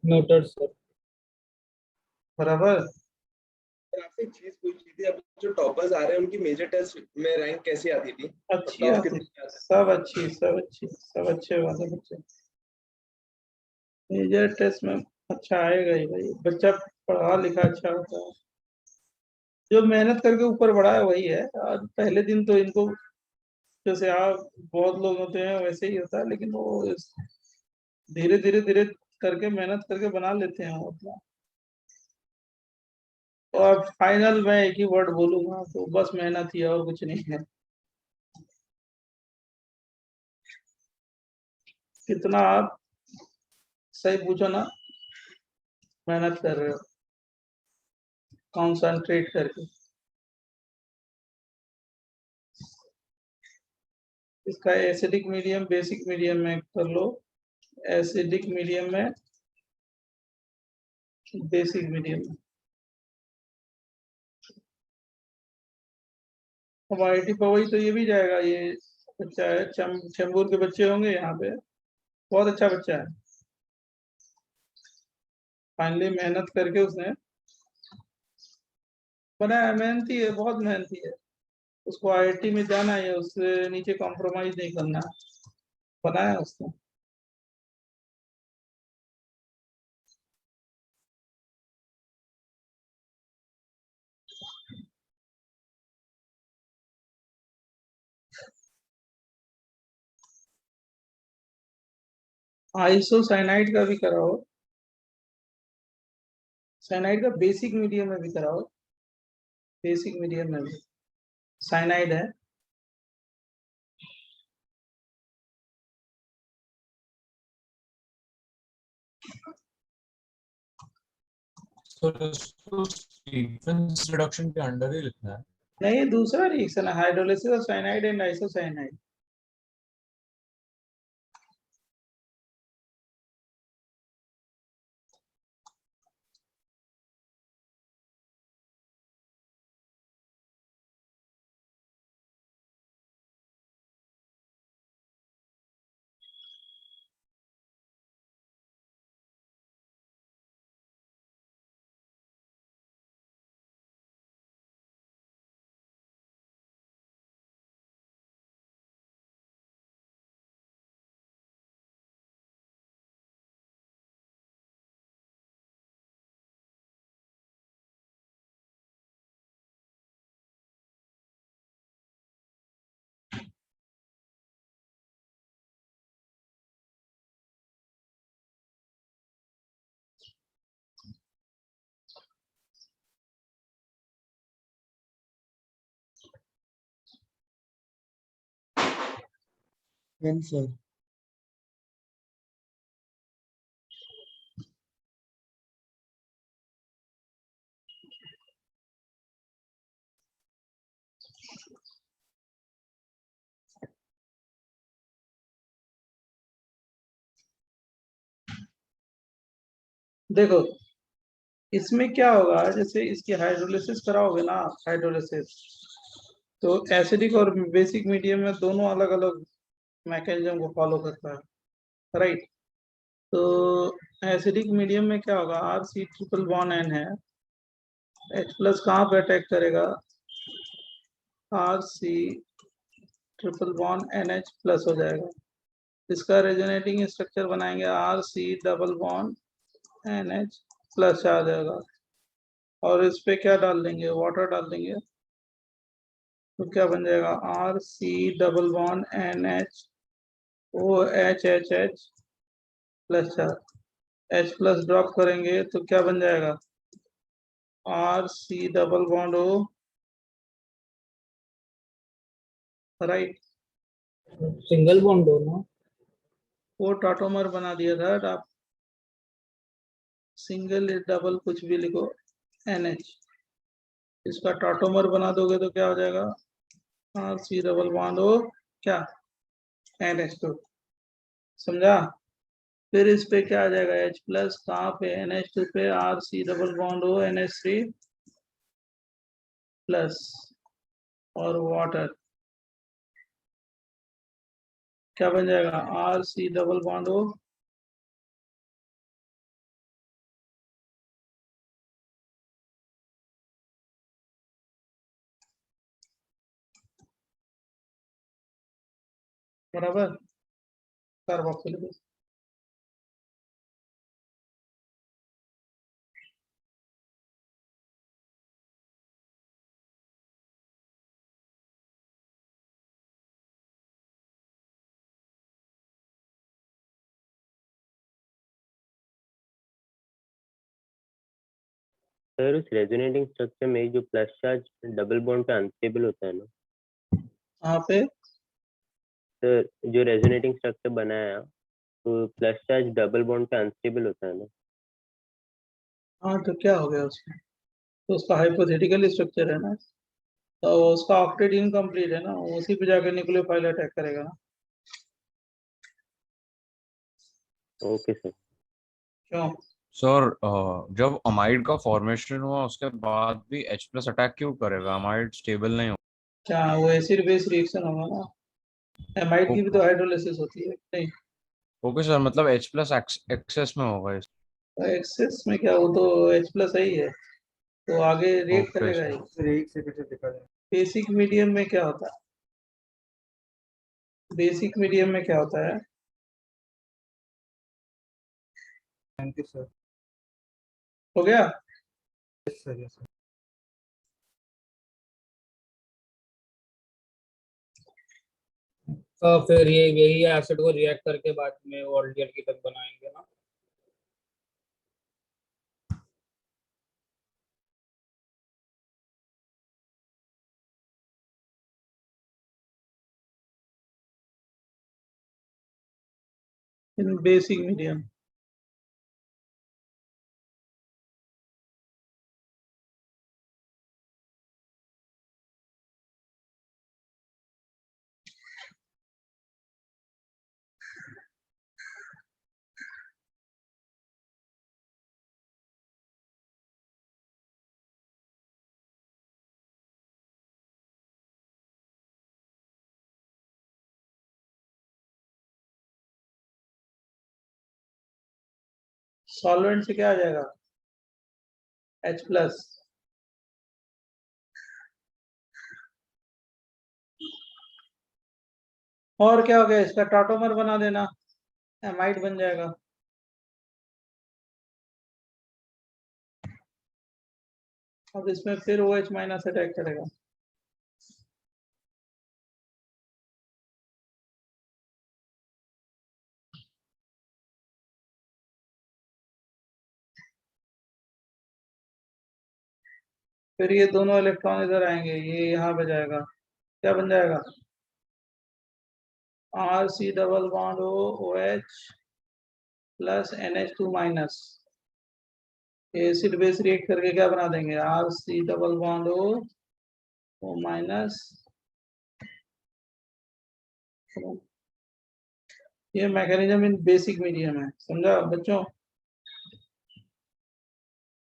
Speaker 1: नोटेड सर।
Speaker 2: बराबर।
Speaker 9: सर, आपसे एक चीज पूछी थी, अब जो टॉपर्स आ रहे हैं उनकी मेजर टेस्ट में रैंक कैसी आती थी?
Speaker 2: अच्छी
Speaker 9: टॉप
Speaker 2: आती,
Speaker 9: कितनी आती
Speaker 2: सब अच्छी, सब अच्छी, सब अच्छे वाले बच्चे। मेजर टेस्ट में अच्छा आएगा ही भाई, बच्चा पढ़ा लिखा अच्छा होता है, जो मेहनत करके ऊपर बढ़ा है वही है। और पहले दिन तो इनको जैसे आप बहुत लोग होते हैं वैसे ही होता है, लेकिन वो धीरे धीरे धीरे करके मेहनत करके बना लेते हैं वो अपना। और फाइनल में एक ही वर्ड बोलूंगा, तो बस मेहनत ही है और कुछ नहीं है। कितना आप सही पूछो ना, मेहनत कर रहे हो कॉन्सेंट्रेट करके। इसका एसिडिक मीडियम बेसिक मीडियम में कर लो, एसिडिक मीडियम में बेसिक मीडियम में। अब IIT पवई तो ये भी जाएगा, ये बच्चा है चैम्बूर के बच्चे होंगे यहाँ पे, बहुत अच्छा बच्चा है। फाइनली मेहनत करके उसने बनाया, मेहनती है, बहुत मेहनती है। उसको IIT में जाना है, उससे नीचे कॉम्प्रोमाइज नहीं करना है, बनाया उसने। आइसोसाइनाइड का भी कराओ, साइनाइड का बेसिक मीडियम में भी कराओ, बेसिक मीडियम में भी साइनाइड है।
Speaker 8: सर इसको स्टीफंस रिडक्शन के अंडर ही लिखना है।
Speaker 2: नहीं, दूसरा रिएक्शन है, hydrolysis of cyanide and isocyanide.
Speaker 5: sir.
Speaker 2: देखो इसमें क्या होगा, जैसे इसकी हाइड्रोलिसिस कराओगे ना, हाइड्रोलिसिस तो एसिडिक और बेसिक मीडियम में दोनों अलग अलग मैकेनिज्म को फॉलो करता है, राइट। तो एसिडिक मीडियम में क्या होगा, RC ट्रिपल बॉन्ड N है, H प्लस कहाँ पे अटैक करेगा, RC triple bond NH plus हो जाएगा। इसका रेजोनेटिंग स्ट्रक्चर बनाएंगे, RC double bond NH plus आ जाएगा। और इस पे क्या डाल देंगे, वाटर डाल देंगे, तो क्या बन जाएगा, RC double bond NH OH plus H plus drop करेंगे तो क्या बन जाएगा, RC double bond O, right.
Speaker 1: Single bond हो ना,
Speaker 2: वो टॉटोमर बना दिया था आप, सिंगल डबल कुछ भी लिखो, NH इसका टॉटोमर बना दोगे तो क्या हो जाएगा, RC डबल बॉन्ड O क्या NH2, समझा। फिर इस पे क्या आ जाएगा, H प्लस कहाँ पे, NH2 पे, RC double bond O NH3 plus और वाटर, क्या बन जाएगा, RC डबल बॉन्ड O बराबर कार्बोक्सिलिक एसिड।
Speaker 10: सर उस रेजोनेटिंग स्ट्रक्चर में जो प्लस चार्ज डबल बॉन्ड पे अनस्टेबल होता है ना,
Speaker 2: यहाँ पे
Speaker 10: सर जो रेजोनेटिंग स्ट्रक्चर बनाया तो प्लस चार्ज डबल बॉन्ड पे अनस्टेबल होता है ना।
Speaker 2: हाँ तो क्या हो गया उसमें, तो उसका हाइपोथेटिकल स्ट्रक्चर है ना, तो उसका ऑक्टेट इनकम्प्लीट है ना, वो उसी पे जाकर न्यूक्लियोफाइल अटैक करेगा ना।
Speaker 10: Okay sir.
Speaker 2: क्यों?
Speaker 8: सर जब अमाइड का फॉर्मेशन हुआ उसके बाद भी H प्लस अटैक क्यों करेगा? अमाइड स्टेबल नहीं हो।
Speaker 2: क्या वो एसिड बेस रिएक्शन होगा ना, एमाइड की भी तो हाइड्रोलिसिस होती है नहीं?
Speaker 8: ओके सर, मतलब H प्लस एक्सेस में होगा इस।
Speaker 2: एक्सेस में क्या, वो तो H प्लस ही है, तो आगे रिएक्ट
Speaker 8: ओके
Speaker 2: करेगा
Speaker 8: सर।
Speaker 2: ही।
Speaker 5: सर एक सेकंड से दिखा दें।
Speaker 2: बेसिक मीडियम में क्या होता है, बेसिक मीडियम में क्या होता है?
Speaker 5: Thank you sir.
Speaker 2: हो गया?
Speaker 5: Yes sir, yes sir.
Speaker 1: तो फिर ये यही एसिड को रिएक्ट करके बाद में वो ऑल्डिहाइड की तक बनाएंगे ना।
Speaker 2: इन बेसिक मीडियम सॉल्वेंट से क्या आ जाएगा, H प्लस। और क्या हो गया, इसका टाटोमर बना देना, एमाइड बन जाएगा। अब इसमें फिर OH माइनस अटैक करेगा। फिर ये दोनों इलेक्ट्रॉन इधर आएंगे, ये यहाँ पे जाएगा, क्या बन जाएगा, RC double bond OH plus NH2 minus. Acid base react करके क्या बना देंगे, RC double bond O minus. ये मैकेनिज्म इन बेसिक मीडियम है, समझा बच्चों?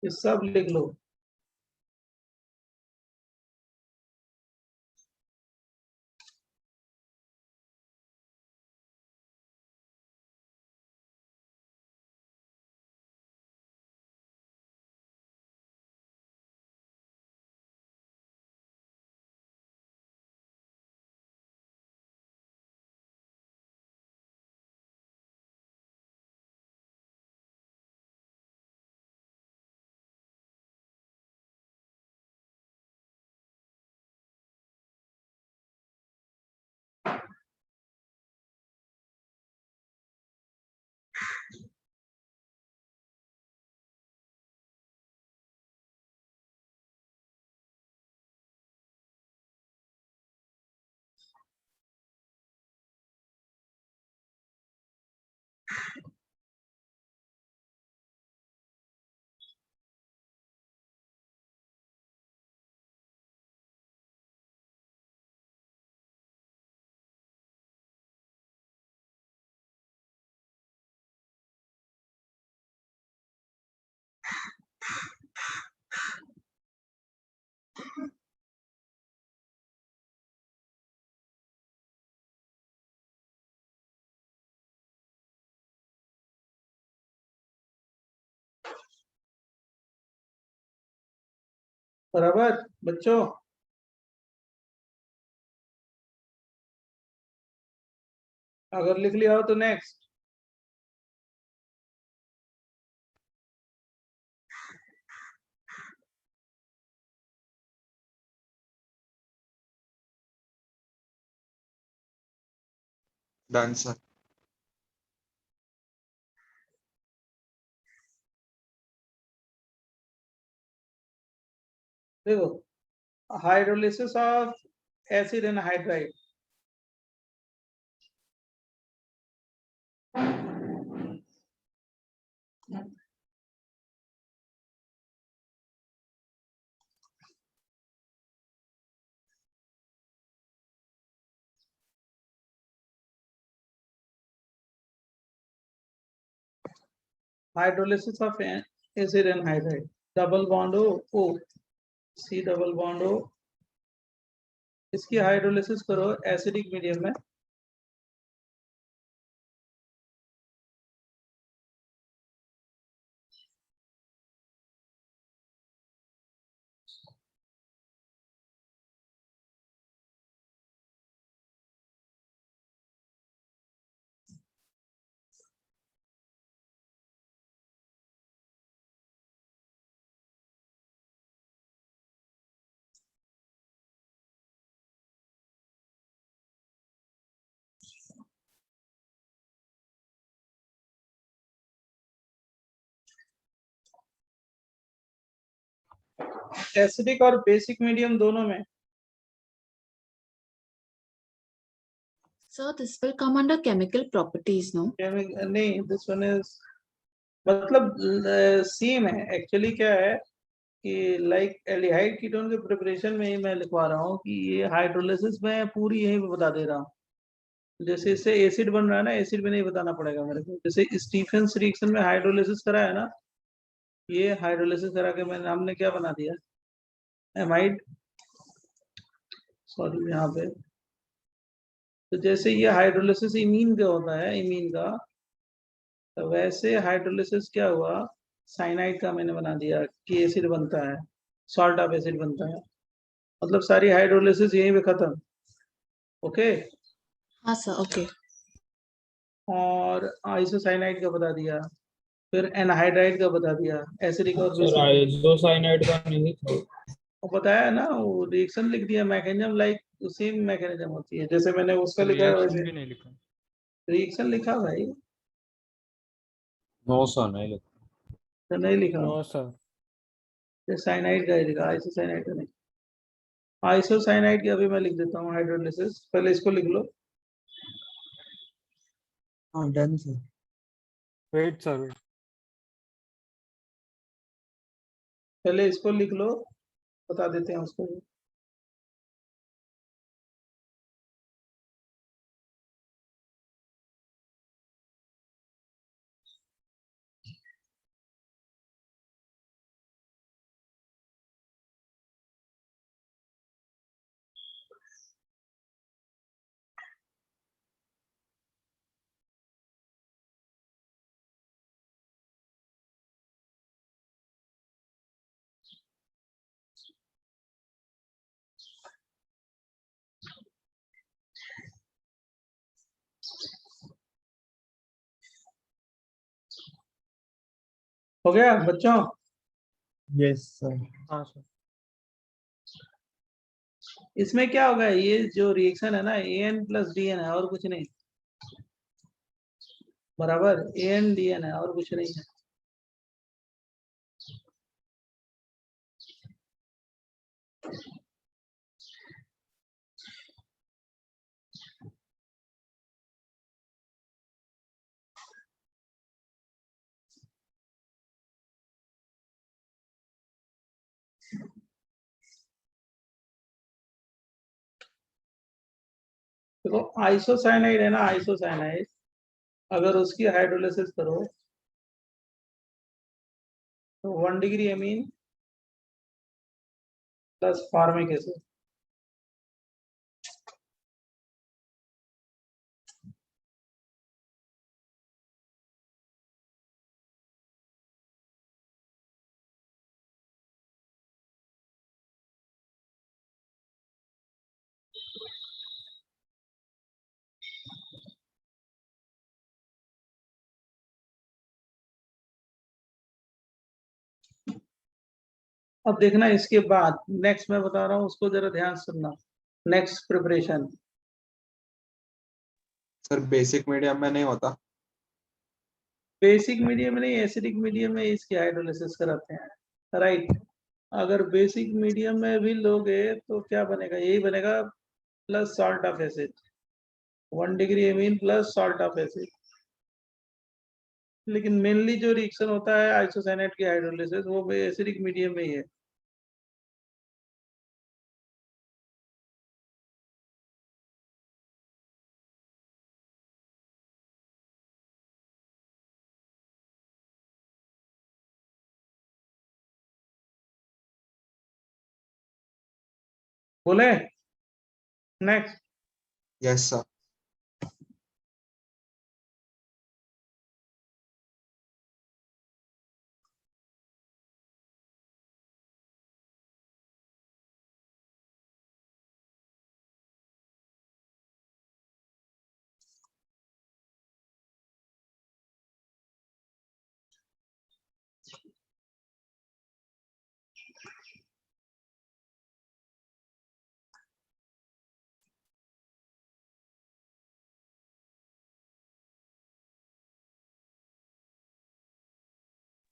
Speaker 2: ये सब लिख लो। बराबर बच्चों? अगर लिख लिया हो तो नेक्स्ट।
Speaker 9: Done sir.
Speaker 2: देखो hydrolysis of acid and hydride, hydrolysis of acid and hydride, double bond O C double bond O, इसकी हाइड्रोलिसिस करो एसिडिक मीडियम में, एसिडिक और बेसिक मीडियम दोनों में।
Speaker 11: Sir, this will come under chemical properties, no?
Speaker 2: नहीं, दिस वन इज मतलब सेम है एक्चुअली। क्या है कि लाइक एल्डिहाइड कीटोन के प्रिपरेशन में ही मैं लिखवा रहा हूँ कि ये हाइड्रोलिसिस में पूरी यहीं पे बता दे रहा हूँ। जैसे इससे एसिड बन रहा है ना, एसिड में नहीं बताना पड़ेगा मेरे को। जैसे स्टीफेंस रिएक्शन में हाइड्रोलिसिस करा है ना, ये हाइड्रोलिसिस करा के मैंने हमने क्या बना दिया, एमाइड, सॉरी यहाँ पे। तो जैसे ये हाइड्रोलिसिस इमीन का होता है, इमीन का, तो वैसे हाइड्रोलिसिस क्या हुआ, साइनाइड का मैंने बना दिया कि एसिड बनता है, सॉल्ट ऑफ एसिड बनता है। मतलब सारी हाइड्रोलिसिस यहीं पे खत्म। ओके।
Speaker 11: हाँ sir, okay.
Speaker 2: और आइसोसाइनाइड का बता दिया, फिर एनहाइड्राइड का बता दिया, एसिडिक और
Speaker 1: सर
Speaker 2: बेसिक।
Speaker 1: आइसोसाइनाइड का नहीं था।
Speaker 2: वो बताया ना, वो रिएक्शन लिख दिया, मैकेनिज्म लाइक सेम मैकेनिज्म होती है, जैसे मैंने उसका लिखा है वैसे
Speaker 5: भी नहीं लिखा।
Speaker 2: रिएक्शन लिखा भाई,
Speaker 8: नो सर नहीं लिखा।
Speaker 2: तो नहीं लिखा,
Speaker 5: नो सर।
Speaker 2: साइनाइड का ही लिखा, आइसोसाइनाइड का नहीं। आइसोसाइनाइड की अभी मैं लिख देता हूँ हाइड्रोलिसिस, पहले इसको लिख लो।
Speaker 5: हाँ done sir. Wait sir wait.
Speaker 2: पहले इसको लिख लो, बता देते हैं उसको। हो गया बच्चों?
Speaker 5: Yes sir. हाँ सर।
Speaker 2: इसमें क्या होगा, ये जो रिएक्शन है ना, एन प्लस डी एन है और कुछ नहीं, बराबर एन डी एन है और कुछ नहीं है। देखो आइसोसाइनाइड है ना, आइसोसाइनाइड अगर उसकी हाइड्रोलिसिस करो तो 1 degree amine plus formic acid, अब देखना इसके बाद नेक्स्ट मैं बता रहा हूँ, उसको जरा ध्यान से सुनना। Next preparation,
Speaker 9: sir basic medium में नहीं होता?
Speaker 2: बेसिक मीडियम में नहीं, एसिडिक मीडियम में इसकी हाइड्रोलिसिस कराते हैं, राइट। अगर बेसिक मीडियम में भी लोगे तो क्या बनेगा, यही बनेगा, plus salt of acid, 1 degree amine plus salt of acid. लेकिन मेनली जो रिएक्शन होता है आइसोसाइनेट की हाइड्रोलिसिस, वो एसिडिक मीडियम में ही है। बोले नेक्स्ट।
Speaker 9: Yes sir.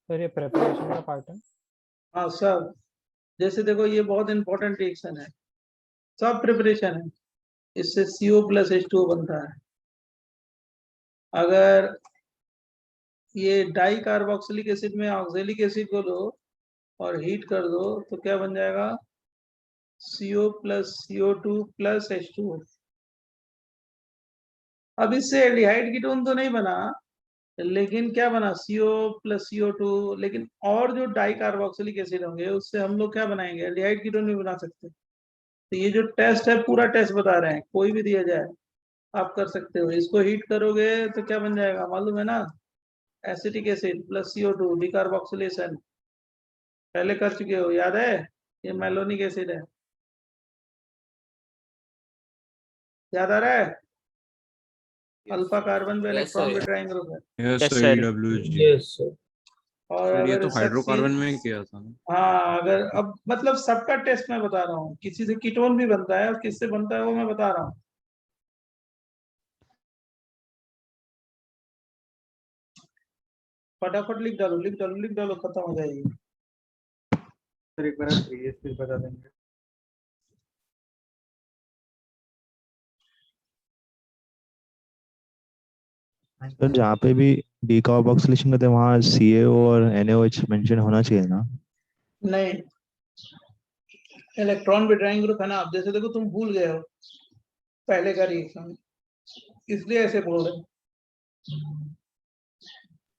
Speaker 5: सर ये प्रिपरेशन का पार्ट है।
Speaker 2: हाँ सब, जैसे देखो ये बहुत इंपॉर्टेंट रिएक्शन है, सब प्रिपरेशन है, इससे CO प्लस H2O बनता है। अगर ये डाई कार्बोक्सिलिक एसिड में ऑक्जेलिक एसिड को लो और हीट कर दो तो क्या बन जाएगा, CO plus CO2 plus H2O। अब इससे एल्डिहाइड कीटोन तो नहीं बना, लेकिन क्या बना, CO प्लस CO2। लेकिन और जो डाई कार्बोक्सिलिक एसिड होंगे उससे हम लोग क्या बनाएंगे, एल्डिहाइड कीटोन भी बना सकते हैं। तो ये जो टेस्ट है पूरा टेस्ट बता रहे हैं, कोई भी दिया जाए आप कर सकते हो। इसको हीट करोगे तो क्या बन जाएगा मालूम है ना, acetic acid plus CO2 decarboxylation, पहले कर चुके हो, याद है, ये मेलोनिक एसिड है, याद आ रहा है, अल्फा कार्बन पे
Speaker 4: Yes, sir.
Speaker 2: Electron withdrawing group है।
Speaker 8: Yes
Speaker 3: Yes,
Speaker 8: sir,
Speaker 3: sir.
Speaker 8: EWG।
Speaker 1: Yes sir.
Speaker 2: और
Speaker 8: सर ये
Speaker 2: अगर
Speaker 8: तो हाइड्रोकार्बन
Speaker 2: सक्सी-
Speaker 8: में ही किया था ना।
Speaker 2: हाँ, अगर अब मतलब सबका टेस्ट मैं बता रहा हूँ, किसी से कीटोन भी बनता है और किससे बनता है वो मैं बता रहा हूँ। फटाफट लिख डालो, लिख डालो, लिख डालो, खत्म हो जाएगी।
Speaker 5: सर एक बार आप प्रीवियस पेज बता देंगे।
Speaker 12: तो जहाँ पे भी डीकार्बोक्सिलेशन करते हैं वहाँ CaO और NaOH मेंशन होना चाहिए ना?
Speaker 2: नहीं, इलेक्ट्रॉन विड्राइंग ग्रुप है ना। अब जैसे देखो तुम भूल गए हो पहले का रिएक्शन, इसलिए ऐसे बोल रहे हैं।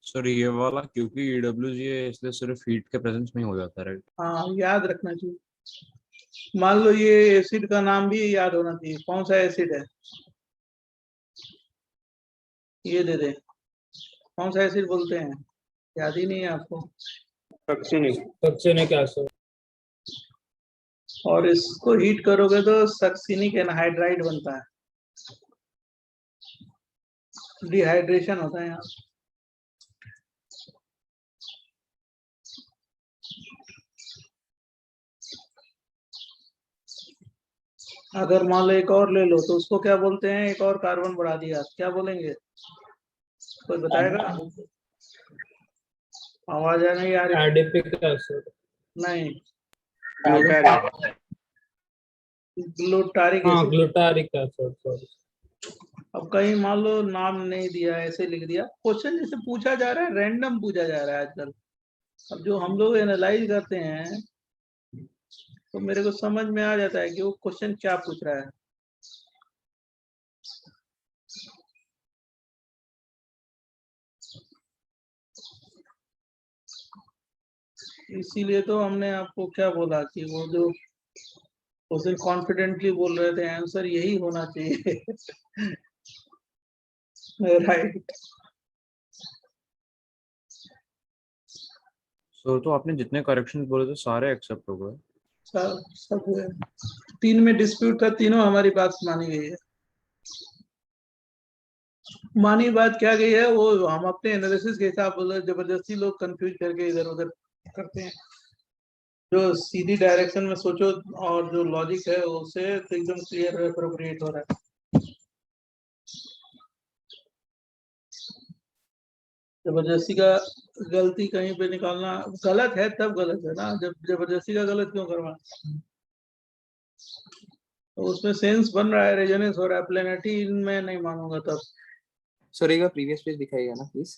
Speaker 8: सर ये वाला क्योंकि EWG है इसलिए सिर्फ हीट के प्रेजेंस में ही हो जाता है, राइट?
Speaker 2: हाँ, याद रखना चाहिए। मान लो ये एसिड का नाम भी याद होना चाहिए, कौन सा एसिड है, ये दे दे, कौन सा एसिड बोलते हैं, याद ही नहीं है आपको।
Speaker 1: Succinic acid.
Speaker 2: और इसको हीट करोगे तो सक्सिनिक एनहाइड्राइड बनता है, डिहाइड्रेशन होता है यहाँ। अगर मान लो एक और ले लो तो उसको क्या बोलते हैं, एक और कार्बन बढ़ा दिया, क्या बोलेंगे, कोई बताएगा? आवाज आ नहीं आ रही।
Speaker 1: Adipic acid.
Speaker 2: नहीं,
Speaker 1: ग्लूटारिक।
Speaker 2: ग्लूटारिक
Speaker 1: हाँ,
Speaker 2: एसिड।
Speaker 1: Glutaric acid, sorry.
Speaker 2: अब कहीं मान लो नाम नहीं दिया, ऐसे लिख दिया। क्वेश्चन जैसे पूछा जा रहा है, रैंडम पूछा जा रहा है आजकल। अब जो हम लोग एनालाइज करते हैं तो मेरे को समझ में आ जाता है कि वो क्वेश्चन क्या पूछ रहा है। इसीलिए तो हमने आपको क्या बोला कि वो जो क्वेश्चन कॉन्फिडेंटली बोल रहे थे, आंसर यही होना चाहिए। राइट।
Speaker 8: सर तो आपने जितने करेक्शंस बोले थे सारे एक्सेप्ट हो गए?
Speaker 2: सब हुए। 3 में डिस्प्यूट था, तीनों हमारी बात मानी गई है। मानी बात क्या गई है, वो हम अपने एनालिसिस के हिसाब से, जबरदस्ती लोग कंफ्यूज करके इधर उधर करते हैं। जो सीधी डायरेक्शन में सोचो और जो लॉजिक है उसे तो एकदम क्लियर अप्रोप्रिएट हो रहा है। जबरदस्ती का गलती कहीं पे निकालना गलत है, तब गलत है ना, जब जबरदस्ती का गलत क्यों करवाना। तो उसमें सेंस बन रहा है, रेजोनेंस हो रहा है, प्लेनिटी में नहीं मानूंगा तब।
Speaker 6: सर एक बार प्रीवियस पेज दिखाइएगा ना please.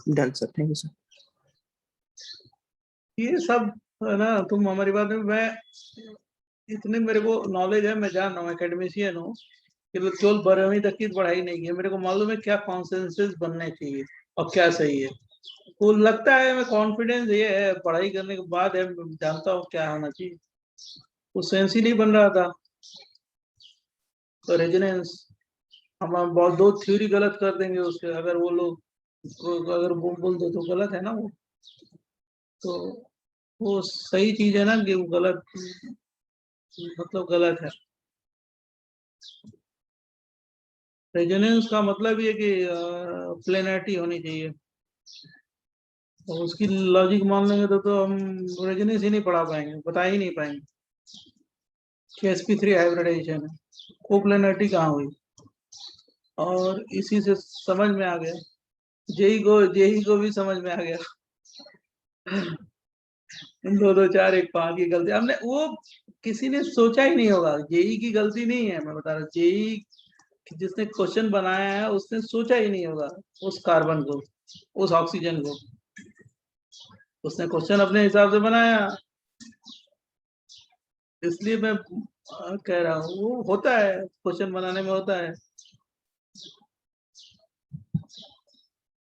Speaker 6: Done sir, thank you sir.
Speaker 2: ये सब है ना, तुम हमारी बात में, मैं इतने मेरे को नॉलेज है, मैं जान रहा हूँ, एकेडमिशियन हूँ, केवल 12वीं तक की पढ़ाई नहीं की है, मेरे को मालूम है क्या कॉन्सेंसस बनने चाहिए और क्या सही है। तो लगता है मैं कॉन्फिडेंस ये है, पढ़ाई करने के बाद है, मैं जानता हूँ क्या होना चाहिए। वो सेंस ही नहीं बन रहा था। तो रेजोनेंस हम बहुत दो थ्योरी गलत कर देंगे उसके, अगर वो लोग अगर वो बोल दो तो गलत है ना वो। तो वो सही चीज है ना कि वो गलत, मतलब गलत है। रेजोनेंस का मतलब ये कि प्लेनरिटी होनी चाहिए, तो उसकी लॉजिक मान लेंगे तो हम रेजोनेंस ही नहीं पढ़ा पाएंगे, बता ही नहीं पाएंगे कि sp3 हाइब्रिडाइजेशन है, कोप्लेनरिटी कहाँ हुई। और इसी से समझ में आ गया, जेई को भी समझ में आ गया। 2 2 4 1 5 की गलती हमने, वो किसी ने सोचा ही नहीं होगा, जेई की गलती नहीं है, मैं बता रहा हूँ, जेई जिसने क्वेश्चन बनाया है उसने सोचा ही नहीं होगा उस कार्बन को, उस ऑक्सीजन को। उसने क्वेश्चन अपने हिसाब से बनाया, इसलिए मैं कह रहा हूँ वो होता है, क्वेश्चन बनाने में होता है।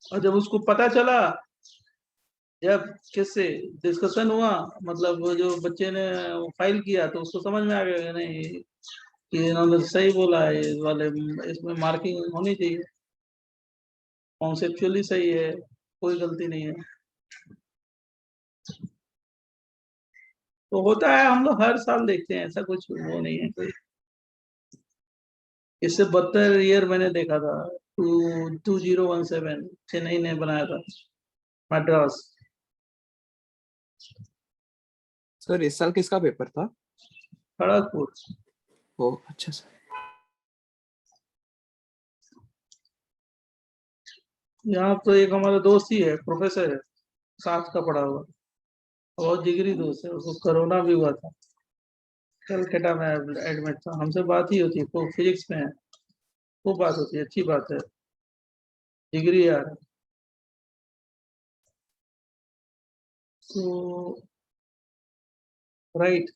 Speaker 2: और जब उसको पता चला, जब किससे डिस्कशन हुआ, मतलब वो जो बच्चे ने फाइल किया, तो उसको समझ में आ गया कि नहीं, ये इन्होंने सही बोला है, इस वाले इसमें मार्किंग होनी चाहिए, कॉन्सेप्चुअली सही है, कोई गलती नहीं है। तो होता है, हम लोग हर साल देखते हैं, ऐसा कुछ वो नहीं है कोई। इससे बदतर ईयर मैंने देखा था 2017 चेन्नई ने बनाया था, मद्रास।
Speaker 6: सर इस साल किसका पेपर था?
Speaker 2: खड़गपुर।
Speaker 6: ओ अच्छा सर।
Speaker 2: यहाँ तो एक हमारा दोस्त ही है, प्रोफेसर है, साथ का पढ़ा हुआ, बहुत जिगरी दोस्त है, उसको कोरोना भी हुआ था, कलकत्ता में एडमिट था, हमसे बात ही होती है, वो फिजिक्स में है, वो बात होती है, अच्छी बात है, जिगरी यार है। तो राइट,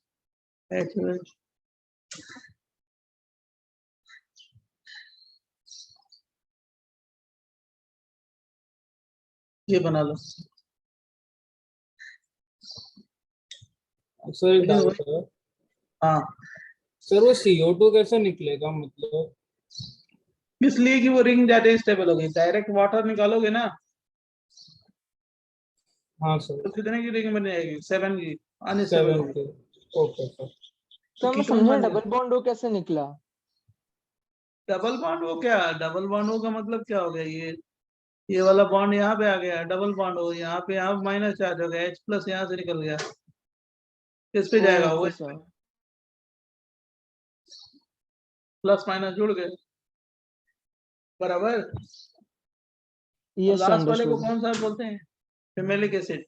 Speaker 2: ये बना लो।
Speaker 1: सर एक
Speaker 2: लेकिन
Speaker 1: डाउट
Speaker 2: वही,
Speaker 1: है
Speaker 2: हाँ,
Speaker 1: सर, वो CO2 कैसे निकलेगा, मतलब?
Speaker 2: इसलिए कि वो रिंग ज्यादा स्टेबल होगी, डायरेक्ट वाटर निकालोगे ना
Speaker 1: हाँ सर,
Speaker 2: तो कितने की रिंग बन जाएगी, 7 की, अनस्टेबल
Speaker 1: 7
Speaker 2: होगी।
Speaker 1: के। Okay sir.
Speaker 7: तो मैं
Speaker 2: कीटोन
Speaker 7: समझा
Speaker 2: बन जाएगा।
Speaker 7: डबल बॉन्ड हो कैसे निकला?
Speaker 2: डबल बॉन्ड हो, क्या डबल बॉन्ड हो का मतलब क्या हो गया, ये वाला बॉन्ड यहाँ पे आ गया, डबल बॉन्ड हो, यहाँ पे यहाँ माइनस चार्ज हो गया, H प्लस यहाँ से निकल गया, किस पे जाएगा वो,
Speaker 7: ओके सर।
Speaker 2: प्लस माइनस जुड़ गए, बराबर। और
Speaker 7: यस
Speaker 2: लास्ट वाले को
Speaker 7: अंडरस्टूड।
Speaker 2: कौन सा बोलते हैं, फेमेलिक एसिड।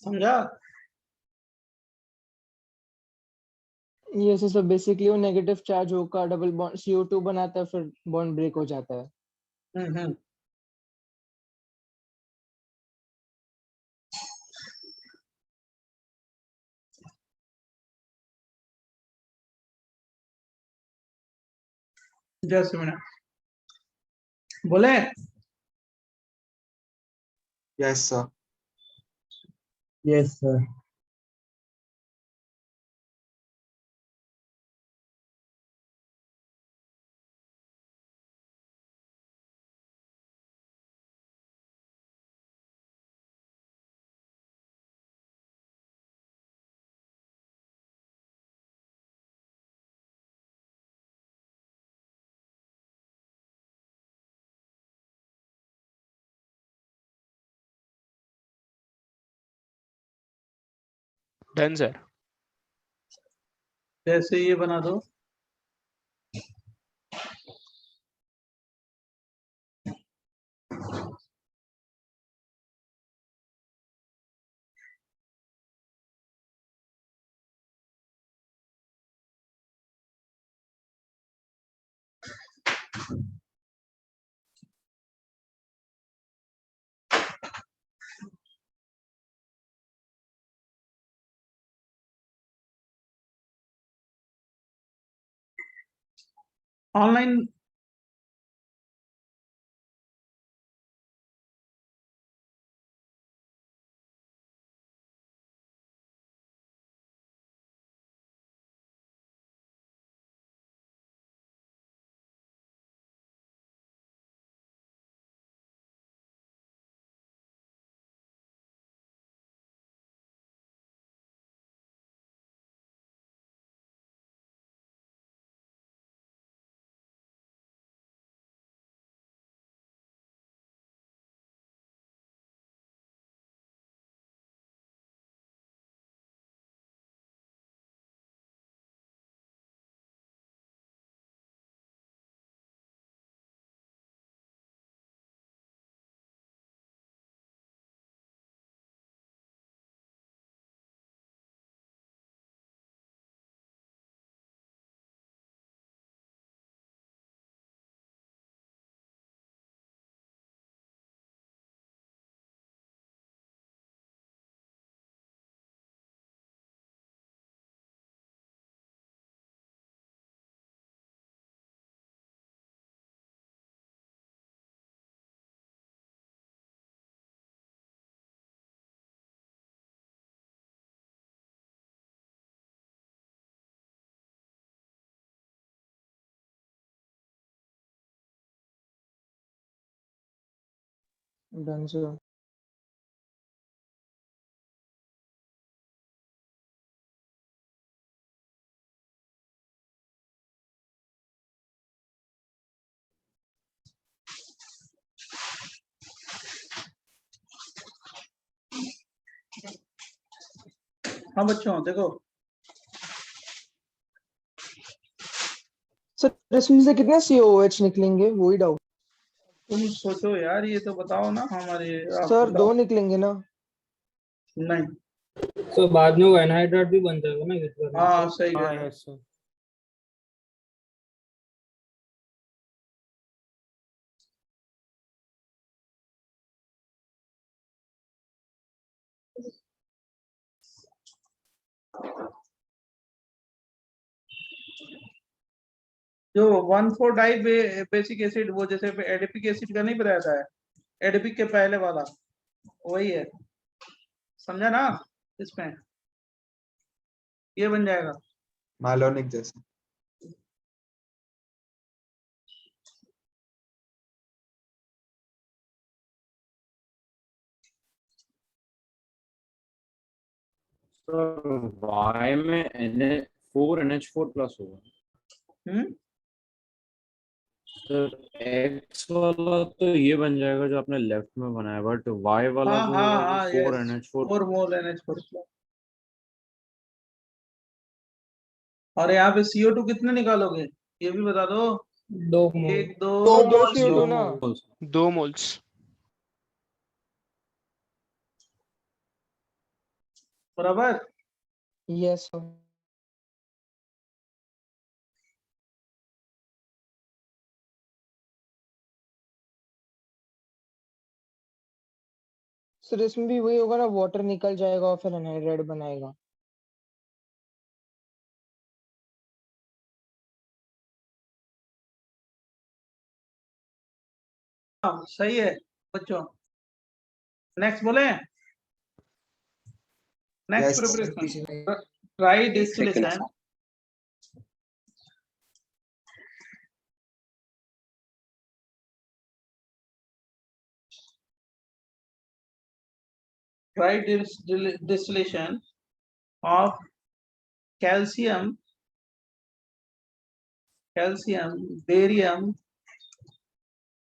Speaker 2: समझा।
Speaker 7: यस सर, बेसिकली वो नेगेटिव चार्ज होकर डबल बॉन्ड CO2 बनाता है, फिर बॉन्ड ब्रेक हो जाता है।
Speaker 2: हम्म। जस्ट मिनट बोले।
Speaker 5: Yes sir.
Speaker 6: Yes sir.
Speaker 3: Done sir.
Speaker 2: जैसे ये बना दो। Online
Speaker 7: Done, sir.
Speaker 2: हाँ बच्चों देखो,
Speaker 7: सर इसमें से कितने COOH निकलेंगे, वही डाउट।
Speaker 2: तुम सोचो यार, ये तो बताओ ना हमारे। आप
Speaker 7: सर
Speaker 2: बताओ।
Speaker 7: 2 निकलेंगे ना?
Speaker 2: नहीं।
Speaker 1: तो बाद में वो एनहाइड्राइड भी बन जाएगा ना इस बार।
Speaker 2: हाँ सही
Speaker 5: हाँ
Speaker 2: है।
Speaker 5: Yes sir.
Speaker 2: जो 1,4 डाई बेसिक एसिड, वो जैसे एडिपिक एसिड का नहीं बताया था, एडिपिक के पहले वाला वही है, समझा ना? इसमें ये बन जाएगा
Speaker 5: मालोनिक जैसे।
Speaker 8: सर y में NH4 प्लस होगा। सर x वाला तो ये बन जाएगा जो आपने लेफ्ट में बनाया, बट y वाला
Speaker 2: हाँ
Speaker 8: जो
Speaker 2: हाँ
Speaker 8: होगा
Speaker 2: हाँ,
Speaker 8: वो
Speaker 2: यस
Speaker 8: 4NH4।
Speaker 2: 4 मोल NH4। और यहाँ पे CO2 कितने निकालोगे, ये भी बता दो।
Speaker 1: 2 मोल।
Speaker 2: 1 2
Speaker 7: दो CO2 ना?
Speaker 3: 2 मोल्स।
Speaker 2: बराबर।
Speaker 7: Yes sir. सर इसमें भी वही होगा ना, वाटर निकल जाएगा और फिर एनहाइड्राइड बनाएगा।
Speaker 2: हाँ सही है बच्चों। नेक्स्ट बोले, next preparation try distillation. Dry distillation of calcium, barium,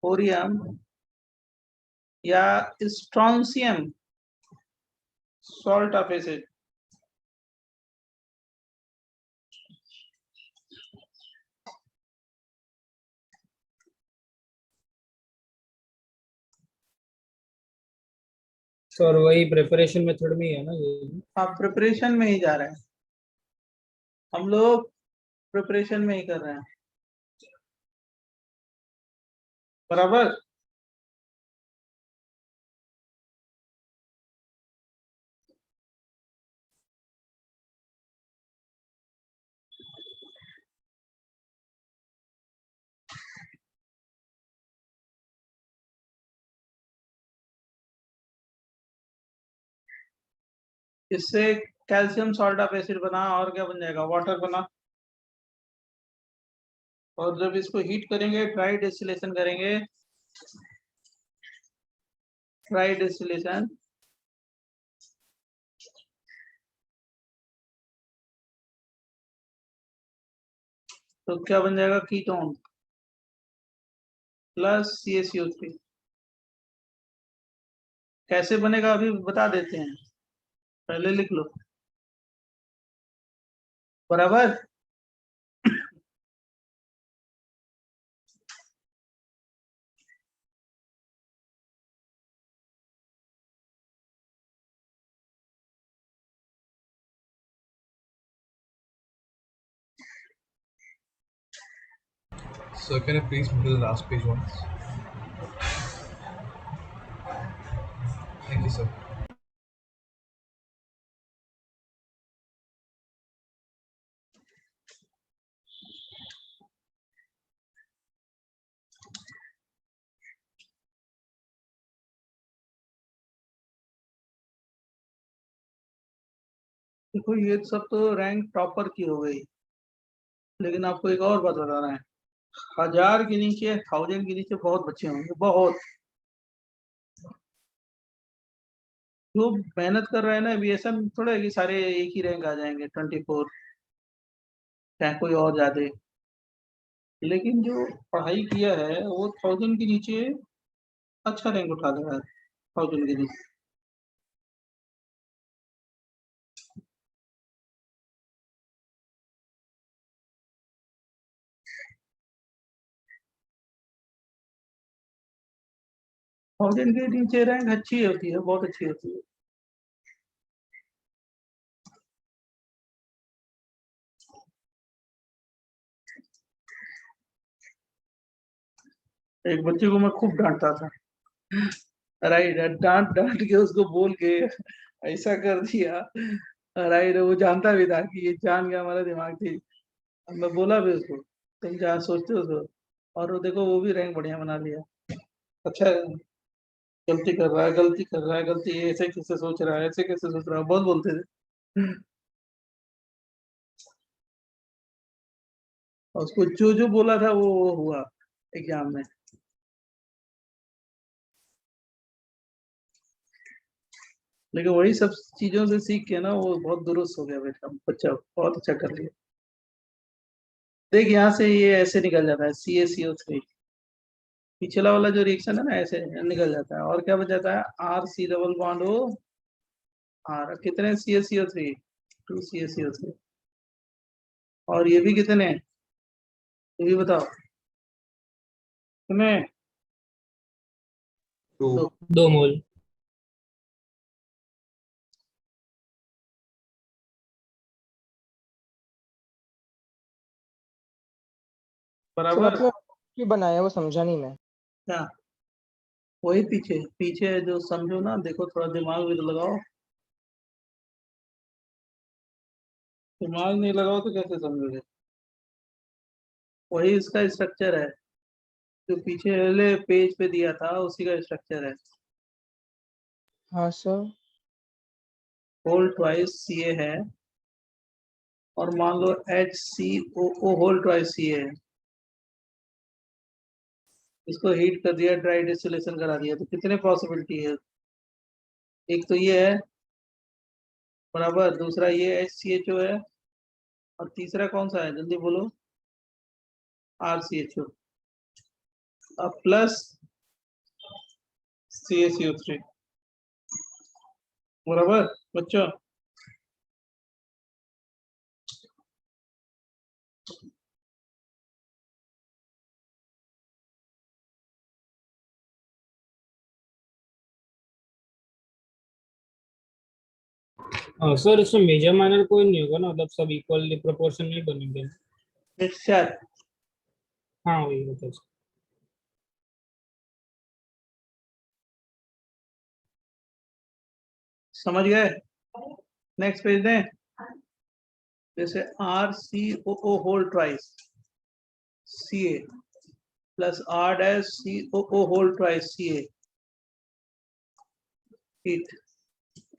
Speaker 2: thorium या स्ट्रोंसियम सॉल्ट ऑफ एसिड।
Speaker 1: सर वही प्रिपरेशन मेथड में ही है ना ये भी?
Speaker 2: आप प्रिपरेशन में ही जा रहे हैं, हम लोग प्रिपरेशन में ही कर रहे हैं, बराबर। इससे कैल्शियम सॉल्ट ऑफ एसिड बना, और क्या बन जाएगा, वाटर बना। और जब इसको हीट करेंगे, ड्राई डिस्टिलेशन करेंगे, ड्राई डिस्टिलेशन, तो क्या बन जाएगा, कीटोन प्लस CaCO3। कैसे बनेगा अभी बता देते हैं, पहले लिख लो, बराबर।
Speaker 9: So can you please do the last page once? Thank you, sir.
Speaker 2: देखो ये सब तो रैंक टॉपर की हो गई, लेकिन आपको एक और बात बता रहे हैं, 1000 के नीचे, 1000 के नीचे बहुत बच्चे होंगे, बहुत। जो मेहनत कर रहे हैं ना, एविएशन थोड़ा है कि सारे एक ही रैंक आ जाएंगे, 24, चाहे कोई और ज्यादा। लेकिन जो पढ़ाई किया है वो 1000 के नीचे अच्छा रैंक उठा दे रहा है, 1000 के नीचे। थाउजेंड के नीचे रैंक अच्छी होती है, बहुत अच्छी होती है। एक बच्चे को मैं खूब डांटता था, राइट, डांट डांट के उसको बोल के ऐसा कर दिया, राइट। वो जानता भी था कि ये जान गया हमारा दिमाग थी। मैं बोला भी उसको, तुम जहाँ सोचते हो तो, और वो देखो वो भी रैंक बढ़िया बना लिया। अच्छा है, गलती कर रहा है, गलती कर रहा है, गलती ऐसे कैसे सोच रहा है, ऐसे कैसे सोच रहा है, बहुत बोलते थे। और उसको जो जो बोला था वो हुआ एग्जाम में। लेकिन वही सब चीजों से सीख के ना वो बहुत दुरुस्त हो गया बेटा, बच्चा बहुत अच्छा कर लिया। देख यहाँ से ये ऐसे निकल जाता है, CaCO3, पिछला वाला जो रिएक्शन है ना ऐसे निकल जाता है। और क्या बच जाता है, RC double bond O R, कितने CaCO3, 2 CaCO3। और ये भी कितने, ये भी बताओ कितने,
Speaker 9: 2.
Speaker 1: 2 मोल।
Speaker 7: सर
Speaker 2: बराबर।
Speaker 7: आपने क्यों बनाया वो समझा नहीं मैं।
Speaker 2: क्या, वही पीछे पीछे जो समझो ना, देखो थोड़ा दिमाग भी तो लगाओ, दिमाग नहीं लगाओ तो कैसे समझोगे। वही इसका स्ट्रक्चर है, जो पीछे वाले पेज पे दिया था उसी का स्ट्रक्चर है।
Speaker 7: हाँ सर।
Speaker 2: होल ट्वाइस Ca है, और मान लो HCOO होल ट्वाइस Ca है। इसको हीट कर दिया, ड्राई डिस्टिलेशन करा दिया, तो कितने पॉसिबिलिटी है, एक तो ये है, बराबर, दूसरा ये HCHO है, और तीसरा कौन सा है जल्दी बोलो, RCHO, अब प्लस CaCO3, बराबर बच्चों।
Speaker 1: हाँ सर, इसमें मेजर माइनर कोई नहीं होगा ना, मतलब सब इक्वली प्रोपोर्शन नहीं बनेंगे।
Speaker 2: मिक्सचर।
Speaker 1: हाँ वही होता है।
Speaker 2: समझ गए? नेक्स्ट पेज दें। जैसे R C O O whole twice C A plus R dash C O O whole twice C A, ठीक,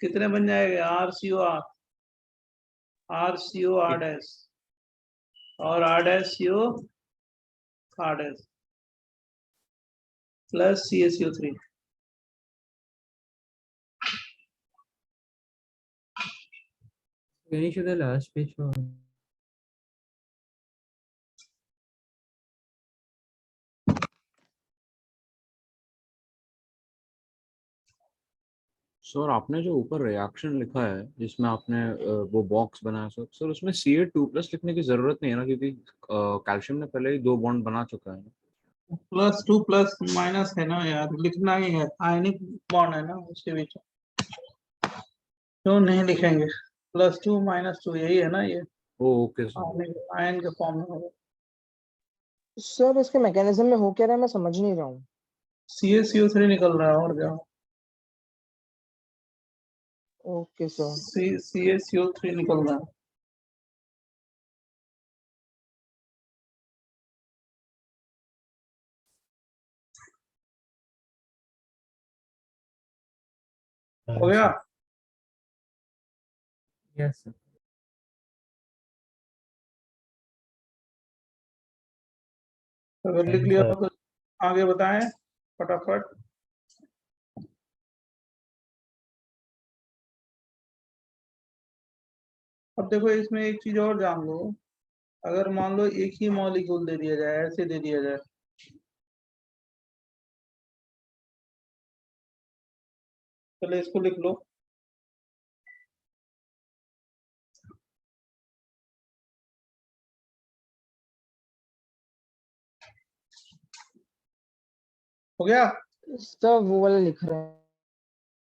Speaker 2: कितने बन जाएगा? R C O R dash और R dash C O R dash plus C A C O 3।
Speaker 5: Can you show the last page for me?
Speaker 8: Sir आपने जो ऊपर रिएक्शन लिखा है जिसमें आपने वो बॉक्स बनाया सर, उसमें Ca2+ लिखने की जरूरत नहीं है ना, क्योंकि कैल्शियम ने पहले ही 2 बॉन्ड बना चुका है।
Speaker 2: +2 प्लस माइनस है ना यार, लिखना ही है, आयनिक बॉन्ड है ना उसके बीच, क्यों नहीं लिखेंगे? +2 -2 यही है ना ये,
Speaker 8: ओके सर।
Speaker 2: आयन के फॉर्म में होगा।
Speaker 7: सर इसके मैकेनिज्म में हो क्या रहा है, मैं समझ नहीं रहा हूँ।
Speaker 2: CaCO3 निकल रहा है और क्या?
Speaker 7: Okay sir.
Speaker 2: CaCO3 निकल रहा है। हो गया?
Speaker 5: Yes, sir.
Speaker 2: अगर लिख लिया हो तो आगे बताएं फटाफट। अब देखो इसमें एक चीज और जान लो, अगर मान लो एक ही मॉलिक्यूल दे दिया जाए, ऐसे दे दिया जाए, पहले इसको लिख लो। हो गया?
Speaker 7: सर वो वाला लिख रहे हैं।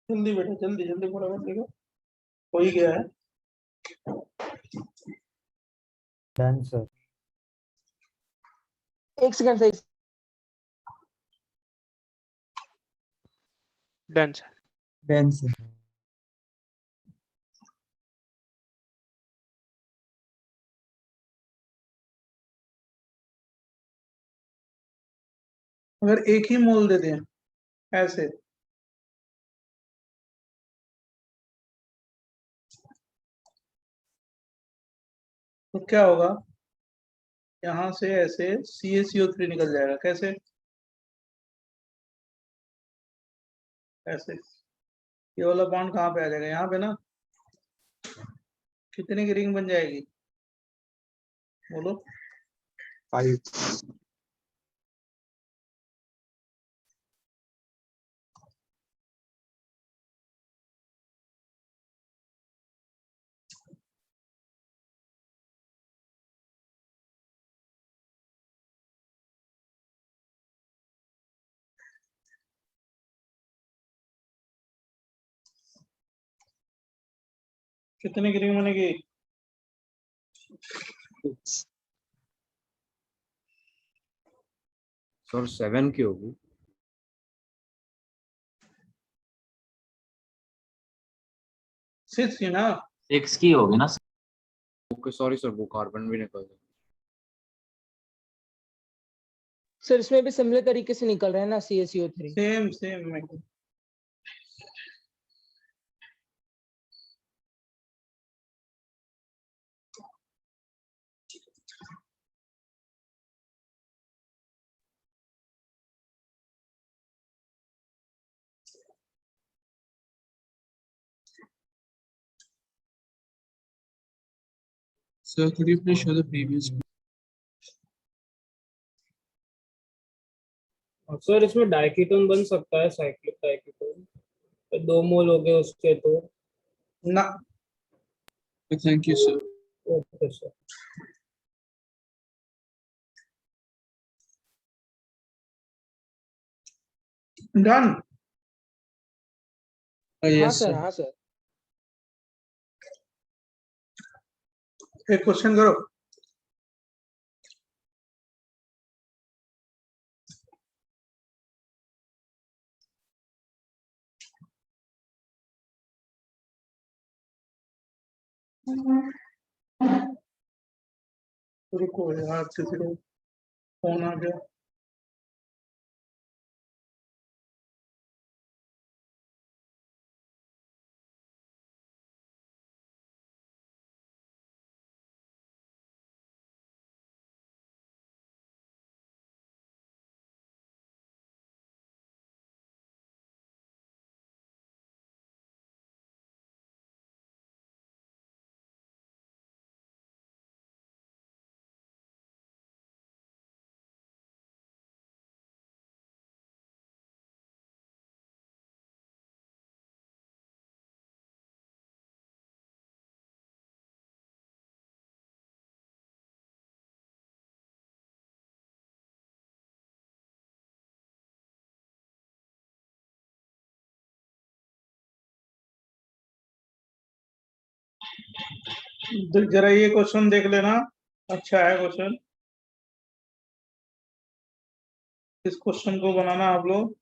Speaker 2: जल्दी बेटा, जल्दी जल्दी फटाफट लिखो, हो ही गया है।
Speaker 5: Done, sir.
Speaker 7: एक सेकंड सही।
Speaker 3: Done, sir.
Speaker 5: Done, sir.
Speaker 2: अगर एक ही मोल दे दें ऐसे, तो क्या होगा? यहाँ से ऐसे CaCO3 निकल जाएगा। कैसे? ऐसे। ये वाला बॉन्ड कहाँ पे आ जाएगा? यहाँ पे ना। कितने की रिंग बन जाएगी बोलो?
Speaker 3: 5.
Speaker 2: कितने की रिंग बनेगी?
Speaker 8: सर 7 की होगी।
Speaker 2: 6 की ना?
Speaker 6: 6 की होगी ना?
Speaker 8: ओके सॉरी सर, वो कार्बन भी निकल गया।
Speaker 7: सर इसमें भी सिमिलर तरीके से निकल रहा है ना CaCO3।
Speaker 2: Same same.
Speaker 5: Sir, could you please show the previous?
Speaker 1: Sir इसमें डाइकीटोन बन सकता है, साइक्लिक डाइकीटोन, तो 2 मोल हो गए उसके तो।
Speaker 2: ना।
Speaker 5: Thank you, sir.
Speaker 1: Okay sir.
Speaker 2: Done.
Speaker 7: हाँ
Speaker 5: Yes,
Speaker 7: सर,
Speaker 5: sir.
Speaker 7: हाँ सर।
Speaker 2: एक क्वेश्चन करो। रुको यार, किसी को फोन आ गया। जरा ये क्वेश्चन देख लेना, अच्छा है क्वेश्चन। इस क्वेश्चन को बनाना आप लोग,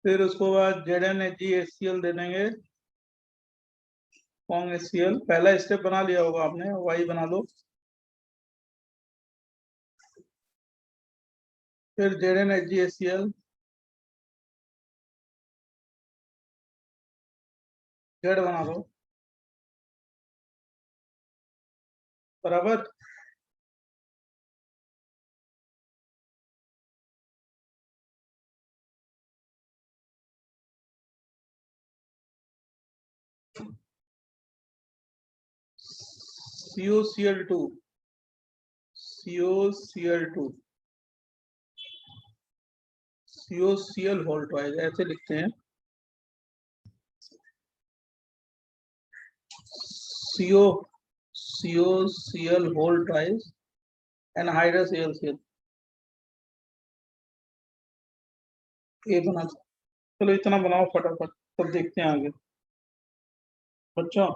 Speaker 2: फिर उसके बाद ZnHgHCl दे देंगे, Pong HCl। पहला स्टेप बना लिया होगा आपने, वही बना लो। फिर ZnHgHCl, Z बना लो, बराबर। COCl2, COCl2, COCl whole twice ऐसे लिखते हैं। COCl whole twice anhydrous AlCl, ये बना। चलो इतना बनाओ फटाफट, तब देखते हैं आगे बच्चों।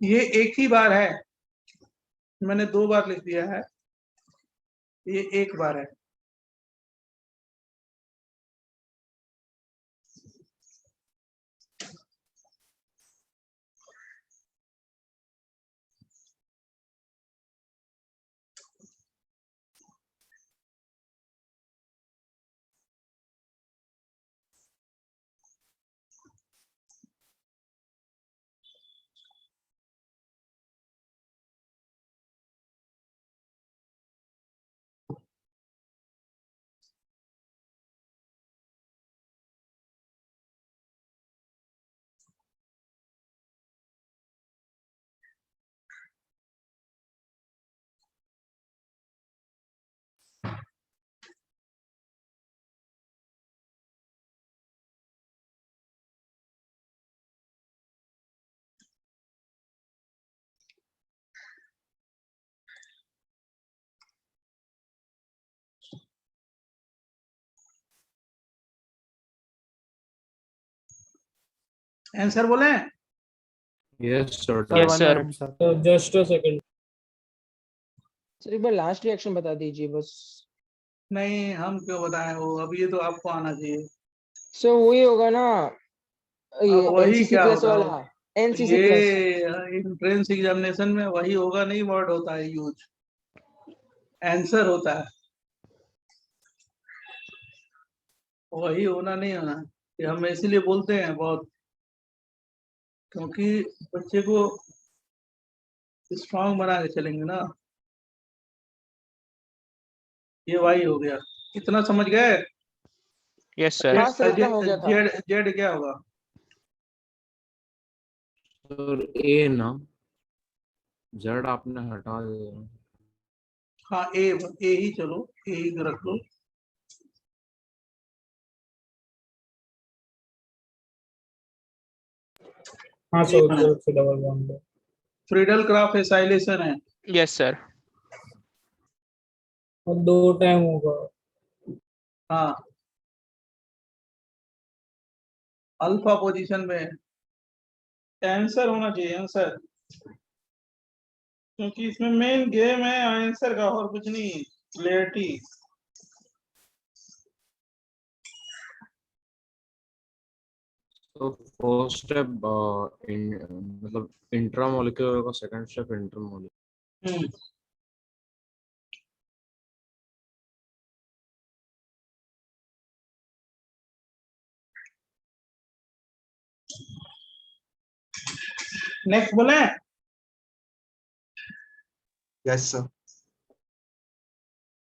Speaker 2: ये एक ही बार है, मैंने 2 बार लिख दिया है, ये एक बार है। आंसर बोले?
Speaker 8: Yes sir.
Speaker 5: Yes, sir.
Speaker 1: So just a second.
Speaker 7: Sir एक बार लास्ट रिएक्शन बता दीजिए बस।
Speaker 2: नहीं, हम क्यों बताएं वो, अब ये तो आपको आना चाहिए।
Speaker 7: सो वही होगा ना, ये
Speaker 2: अब वही
Speaker 7: NCC
Speaker 2: क्या
Speaker 7: प्लस
Speaker 2: होगा?
Speaker 7: वाला, NCC प्लस।
Speaker 2: ये एंट्रेंस एग्जामिनेशन में वही होगा नहीं, वर्ड होता है यूज, आंसर होता है, वही होना नहीं होना। ये हम इसीलिए बोलते हैं बहुत, क्योंकि बच्चे को स्ट्रांग बना के चलेंगे ना। ये वही हो गया, इतना समझ गए?
Speaker 5: Yes, sir.
Speaker 7: हाँ सर, इतना हो गया था।
Speaker 2: जेड क्या होगा?
Speaker 8: सर ए ना, जेड आपने हटा दिया।
Speaker 2: हाँ, ए ही, चलो ए ही रख लो।
Speaker 1: हाँ सर, ऊपर से double bond.
Speaker 2: Friedel Crafts acylation है।
Speaker 5: Yes, sir.
Speaker 1: और 2 टाइम होगा।
Speaker 2: हाँ, अल्फा पोजीशन में आंसर होना चाहिए, आंसर, क्योंकि इसमें मेन गेम है आंसर का और कुछ नहीं, क्लियरिटी।
Speaker 8: तो फर्स्ट स्टेप मतलब इंट्रामोलिक्यूलर का, सेकंड स्टेप इंटरमोलिक्यूलर।
Speaker 2: हम्म, नेक्स्ट बोले,
Speaker 3: यस सर।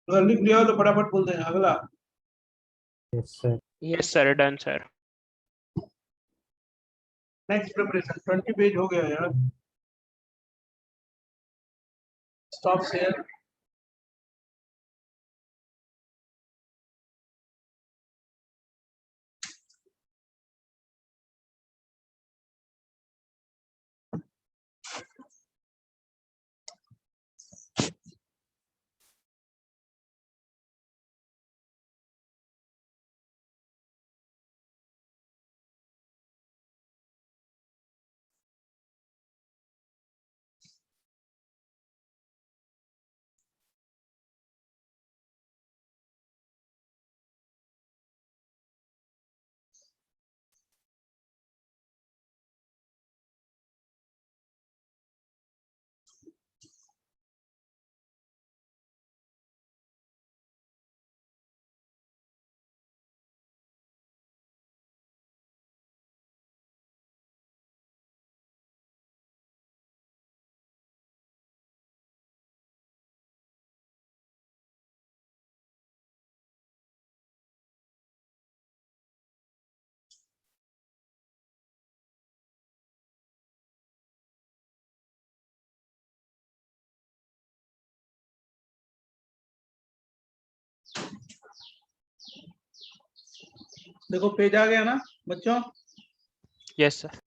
Speaker 2: अगर लिख लिया हो तो फटाफट बोल देना अगला।
Speaker 5: Yes, sir.
Speaker 3: Yes sir, done sir.
Speaker 2: Next preparation 20 page हो गया यार। Stop share. देखो पेज आ गया ना बच्चों।
Speaker 3: Yes sir.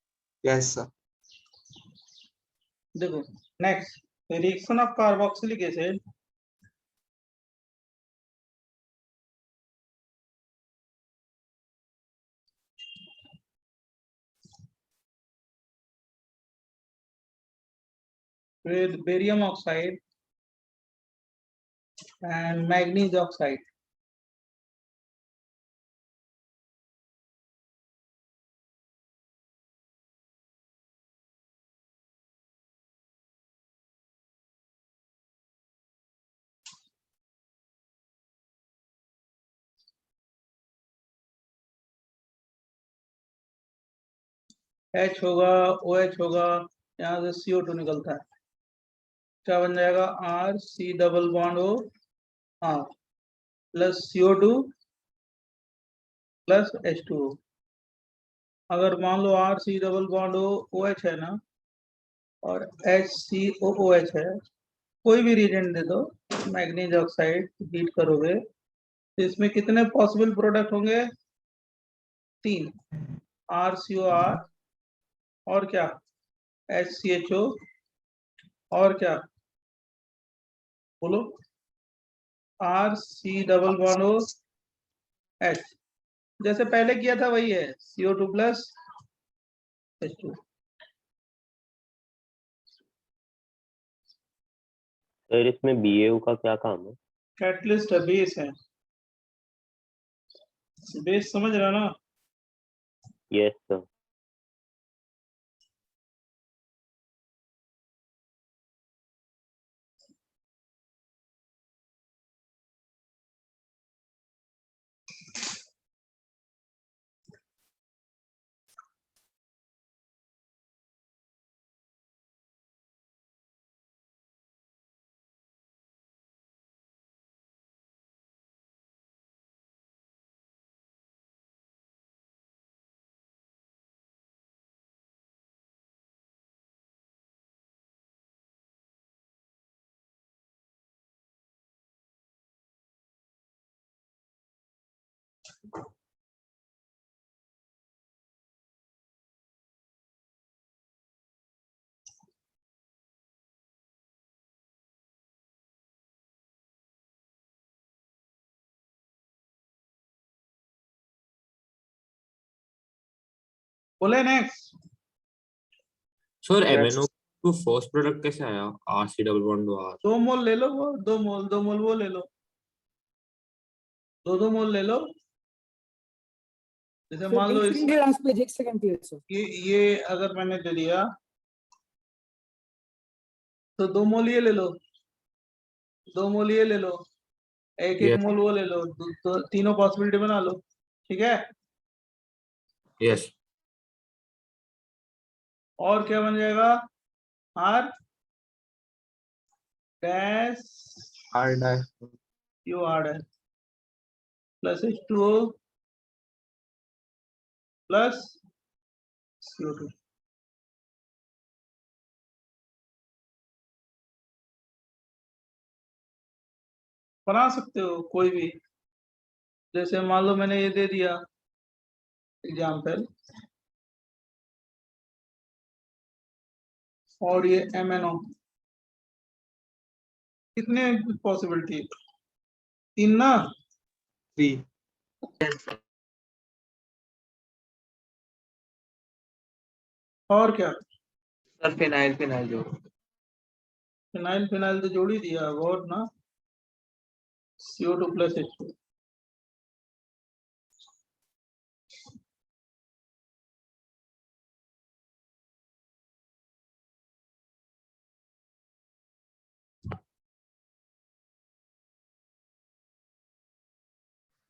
Speaker 6: Yes sir.
Speaker 2: देखो next, reaction of carboxylic acid with barium oxide and manganese oxide. H होगा, OH होगा, यहाँ से CO2 निकलता है, क्या बन जाएगा, R C double bond O R plus CO2 plus H2O। अगर मान लो R C double bond O OH है ना, और HCOOH है, कोई भी रिएजेंट दे दो, मैग्नीज ऑक्साइड हीट करोगे तो इसमें कितने पॉसिबल प्रोडक्ट होंगे, 3, RCOR और क्या, HCHO और क्या, बोलो, RC double bond O H, जैसे पहले किया था वही है, CO2 प्लस H2।
Speaker 10: सर इसमें BAO का क्या काम है?
Speaker 2: कैटलिस्ट है, बेस है, बेस समझ रहा ना।
Speaker 10: Yes sir.
Speaker 2: बोले next.
Speaker 5: Sir MnO two first product कैसे आया RC double bond R?
Speaker 2: 2 mole ले लो, वो 2 मोल वो ले लो, 2 मोल ले लो। जैसे मान लो इस
Speaker 7: एक सेकंड प्लीज सर।
Speaker 2: ये अगर मैंने दे दिया तो 2 मोल ये ले लो, 2 मोल ये ले लो, एक
Speaker 5: Yes.
Speaker 2: मोल वो ले लो, तो तीनों पॉसिबिलिटी बना लो, ठीक है।
Speaker 5: यस।
Speaker 2: और क्या बन जाएगा? R dash
Speaker 3: R dash.
Speaker 2: You R dash plus H2O plus CO2। बना सकते हो कोई भी, जैसे मान लो मैंने ये दे दिया एग्जाम्पल, और ये MnO, कितने पॉसिबिलिटी? 3 ना?
Speaker 3: 3.
Speaker 2: और क्या?
Speaker 3: सर फिनाइल जो
Speaker 2: फिनाइल तो जोड़ ही दिया और ना, CO2 प्लस H2।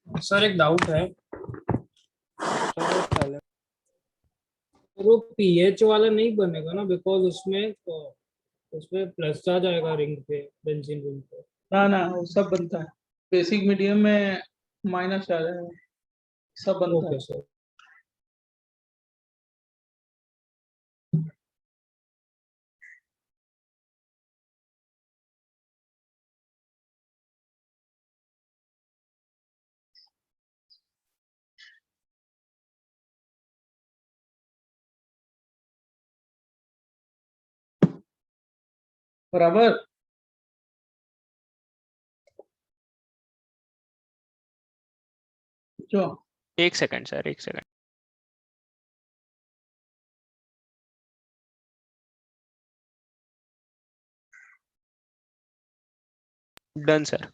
Speaker 1: सर एक डाउट है,
Speaker 7: चलो
Speaker 1: वो पीएच वाला नहीं बनेगा ना, बिकॉज उसमें प्लस चार्ज आएगा रिंग पे, बेंजीन रिंग पे।
Speaker 2: ना वो सब बनता है, बेसिक मीडियम में माइनस आ जाएगा, सब बनता है।
Speaker 1: Okay sir.
Speaker 2: बराबर। जो
Speaker 3: एक सेकंड सर, एक सेकंड। Done sir.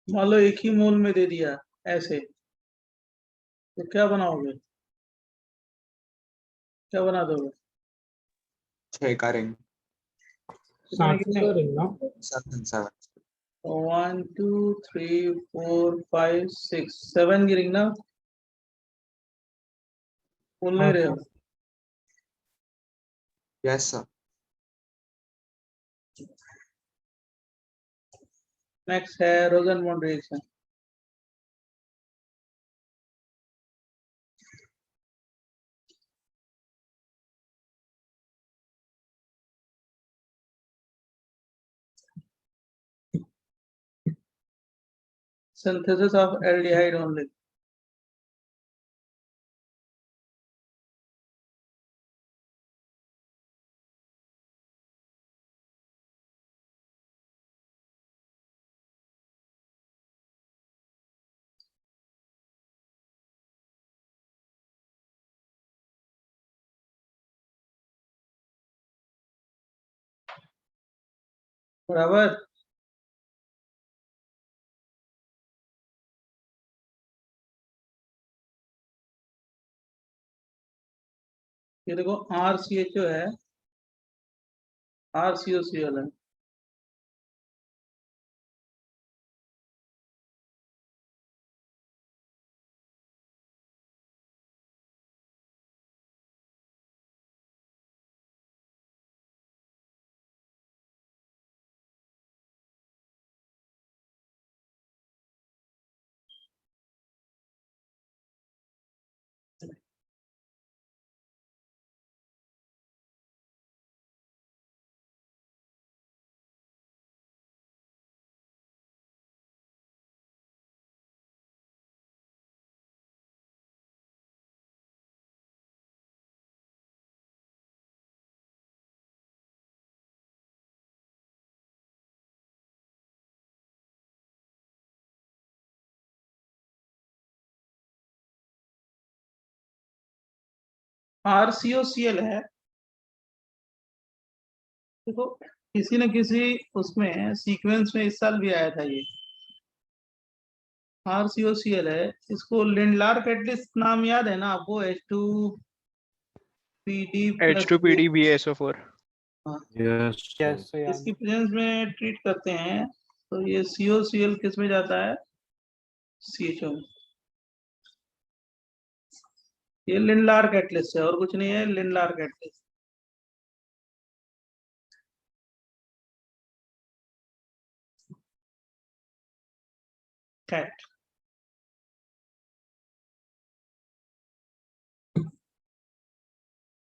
Speaker 2: मान लो एक ही मोल में दे दिया ऐसे, तो क्या बनाओगे? क्या बना दोगे?
Speaker 3: 6 का रिंग।
Speaker 1: सात का रिंग ना?
Speaker 3: 7
Speaker 2: 1 2 3 4 5 6 7 की रिंग ना? बोल नहीं
Speaker 1: हाँ
Speaker 2: रहे
Speaker 1: सर।
Speaker 2: हो?
Speaker 3: Yes sir.
Speaker 2: नेक्स्ट है रोजन-बॉन्ड reaction. Synthesis of aldehyde only. बराबर। ये देखो RCHO है, RCOCl है, RCOCl है, देखो किसी न किसी उसमें सीक्वेंस में इस साल भी आया था ये RCOCl है। इसको लिंडलार कैटलिस्ट नाम याद है ना आपको? H2PD plus
Speaker 3: H2PD BaSO4
Speaker 8: yes
Speaker 7: yes यार
Speaker 2: इसकी प्रेजेंस में ट्रीट करते हैं तो ये COCl किस में जाता है? CHO में। ये लिंडलार कैटलिस्ट है और कुछ नहीं है, लिंडलार कैटलिस्ट। कैट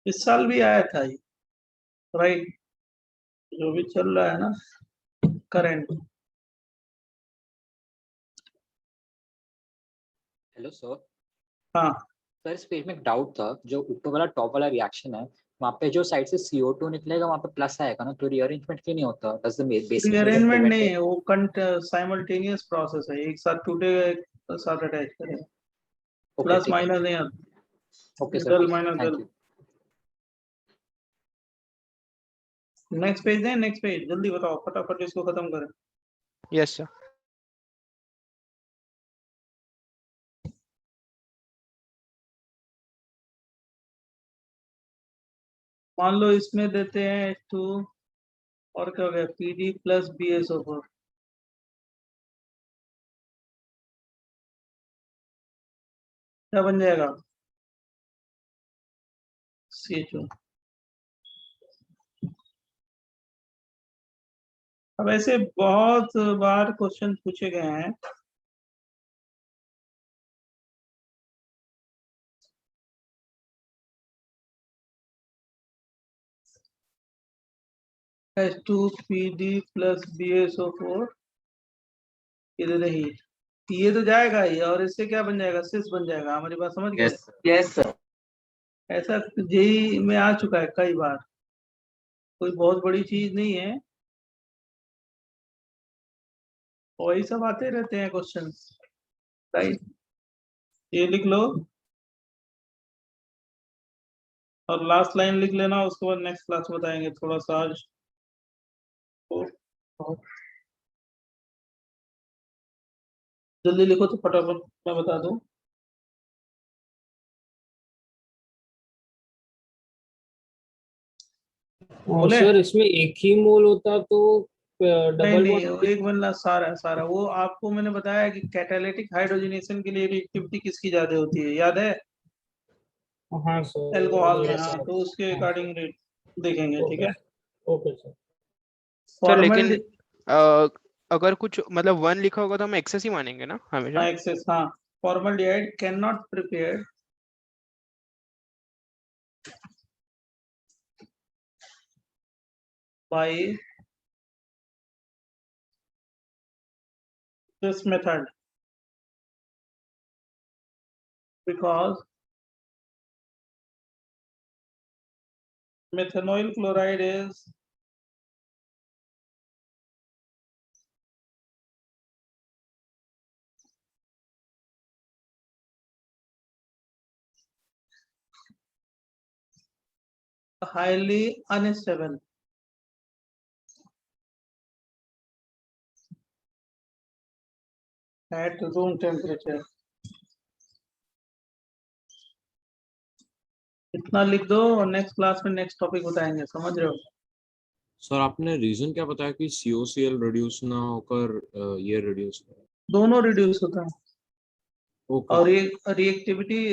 Speaker 2: इस साल भी आया था ये, राइट? जो भी चल रहा है ना करंट।
Speaker 13: Hello sir.
Speaker 2: हाँ
Speaker 13: सर इस पेज में एक डाउट था, जो ऊपर वाला टॉप वाला रिएक्शन है वहाँ पे जो साइड से CO2 निकलेगा वहाँ पे प्लस आएगा ना, तो रीअरेंजमेंट क्यों नहीं होता? डज द बेसिस
Speaker 2: रीअरेंजमेंट नहीं है, वो साइमल्टेनियस प्रोसेस है, एक साथ टूटेगा एक साथ अटैच करेगा, प्लस माइनस नहीं आता।
Speaker 13: ओके
Speaker 2: डल
Speaker 13: सर,
Speaker 2: माइनस
Speaker 13: थैंक
Speaker 2: डल।
Speaker 13: यू।
Speaker 2: नेक्स्ट पेज दें, नेक्स्ट पेज जल्दी बताओ, फटाफट इसको खत्म करें।
Speaker 3: Yes sir.
Speaker 2: मान लो इसमें देते हैं H2 और क्या हो गया PD प्लस BaSO4, क्या बन जाएगा? CHO। अब ऐसे बहुत बार क्वेश्चन पूछे गए हैं, H2PD प्लस BaSO4 ये दे रही, ये तो जाएगा ही, और इससे क्या बन जाएगा? सिस बन जाएगा। हमारी बात समझ गए?
Speaker 4: Yes sir.
Speaker 2: ऐसा जेई में आ चुका है कई बार, कोई बहुत बड़ी चीज नहीं है, वही सब आते रहते हैं क्वेश्चन, राइट? ये लिख लो और लास्ट लाइन लिख लेना, उसके बाद नेक्स्ट क्लास बताएंगे थोड़ा सा आज। जल्दी लिखो तो फटाफट मैं बता दूं। बोले
Speaker 1: सर इसमें एक ही मोल होता तो
Speaker 2: नहीं
Speaker 1: डबल
Speaker 2: नहीं,
Speaker 1: बॉन्ड
Speaker 2: एक बनना सारा सारा, वो आपको मैंने बताया कि कैटालिटिक हाइड्रोजनेशन के लिए रिएक्टिविटी किसकी ज्यादा होती है, याद है?
Speaker 1: हाँ सर
Speaker 2: अल्कोहल में। हाँ तो उसके अकॉर्डिंग रेट देखेंगे, ठीक है?
Speaker 1: Okay sir.
Speaker 3: सर लेकिन
Speaker 2: फॉर्मल
Speaker 3: अगर कुछ मतलब 1 लिखा होगा तो हम एक्सेस ही मानेंगे ना हमेशा?
Speaker 2: एक्सेस, हाँ। Formaldehyde can not prepare by this method because methanol chloride is highly unstable at room temperature। इतना लिख दो और नेक्स्ट क्लास में नेक्स्ट टॉपिक बताएंगे, समझ रहे हो?
Speaker 8: सर आपने रीजन क्या बताया कि COCl रिड्यूस ना होकर ये रिड्यूस करे?
Speaker 2: दोनों रिड्यूस होता है।
Speaker 8: ओके
Speaker 2: और ये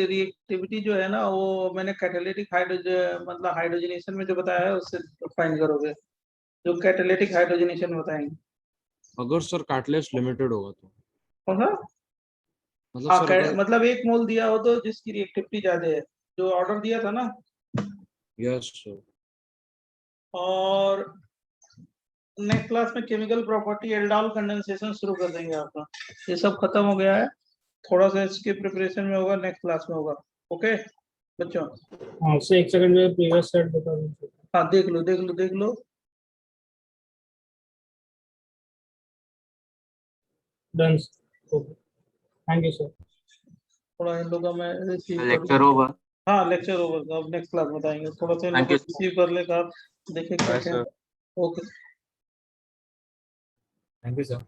Speaker 2: रिएक्टिविटी जो है ना, वो मैंने कैटालिटिक हाइड्रोजन मतलब हाइड्रोजनेशन में जो बताया है उससे फाइंड करोगे, जो कैटालिटिक हाइड्रोजनेशन बताएंगे।
Speaker 8: अगर सर कैटलिस्ट लिमिटेड होगा तो
Speaker 2: कौन सा?
Speaker 8: मतलब
Speaker 2: हाँ
Speaker 8: सर अगर
Speaker 2: मतलब एक मोल दिया हो तो जिसकी रिएक्टिविटी ज्यादा है, जो ऑर्डर दिया था ना।
Speaker 8: Yes sir.
Speaker 2: और नेक्स्ट क्लास में केमिकल प्रॉपर्टी एल्डाल कंडेंसेशन शुरू कर देंगे आपका। ये सब खत्म हो गया है, थोड़ा सा इसके प्रिपरेशन में होगा, नेक्स्ट क्लास में होगा। ओके बच्चों?
Speaker 1: हाँ सर एक सेकंड में प्रीवियस सेट बता दीजिए।
Speaker 2: हाँ देख लो देख लो देख लो।
Speaker 1: Done. Okay thank you sir.
Speaker 2: थोड़ा इन लोगों का मैं रिसीव कर
Speaker 4: लेक्चर ओवर।
Speaker 2: हाँ लेक्चर ओवर, अब नेक्स्ट क्लास बताएंगे, थोड़ा सा इन लोगों
Speaker 4: Thank you.
Speaker 2: को रिसीव कर ले आप, देखे क्या
Speaker 3: Bye,
Speaker 2: क्या।
Speaker 3: sir.
Speaker 2: Okay.
Speaker 13: Thank you sir.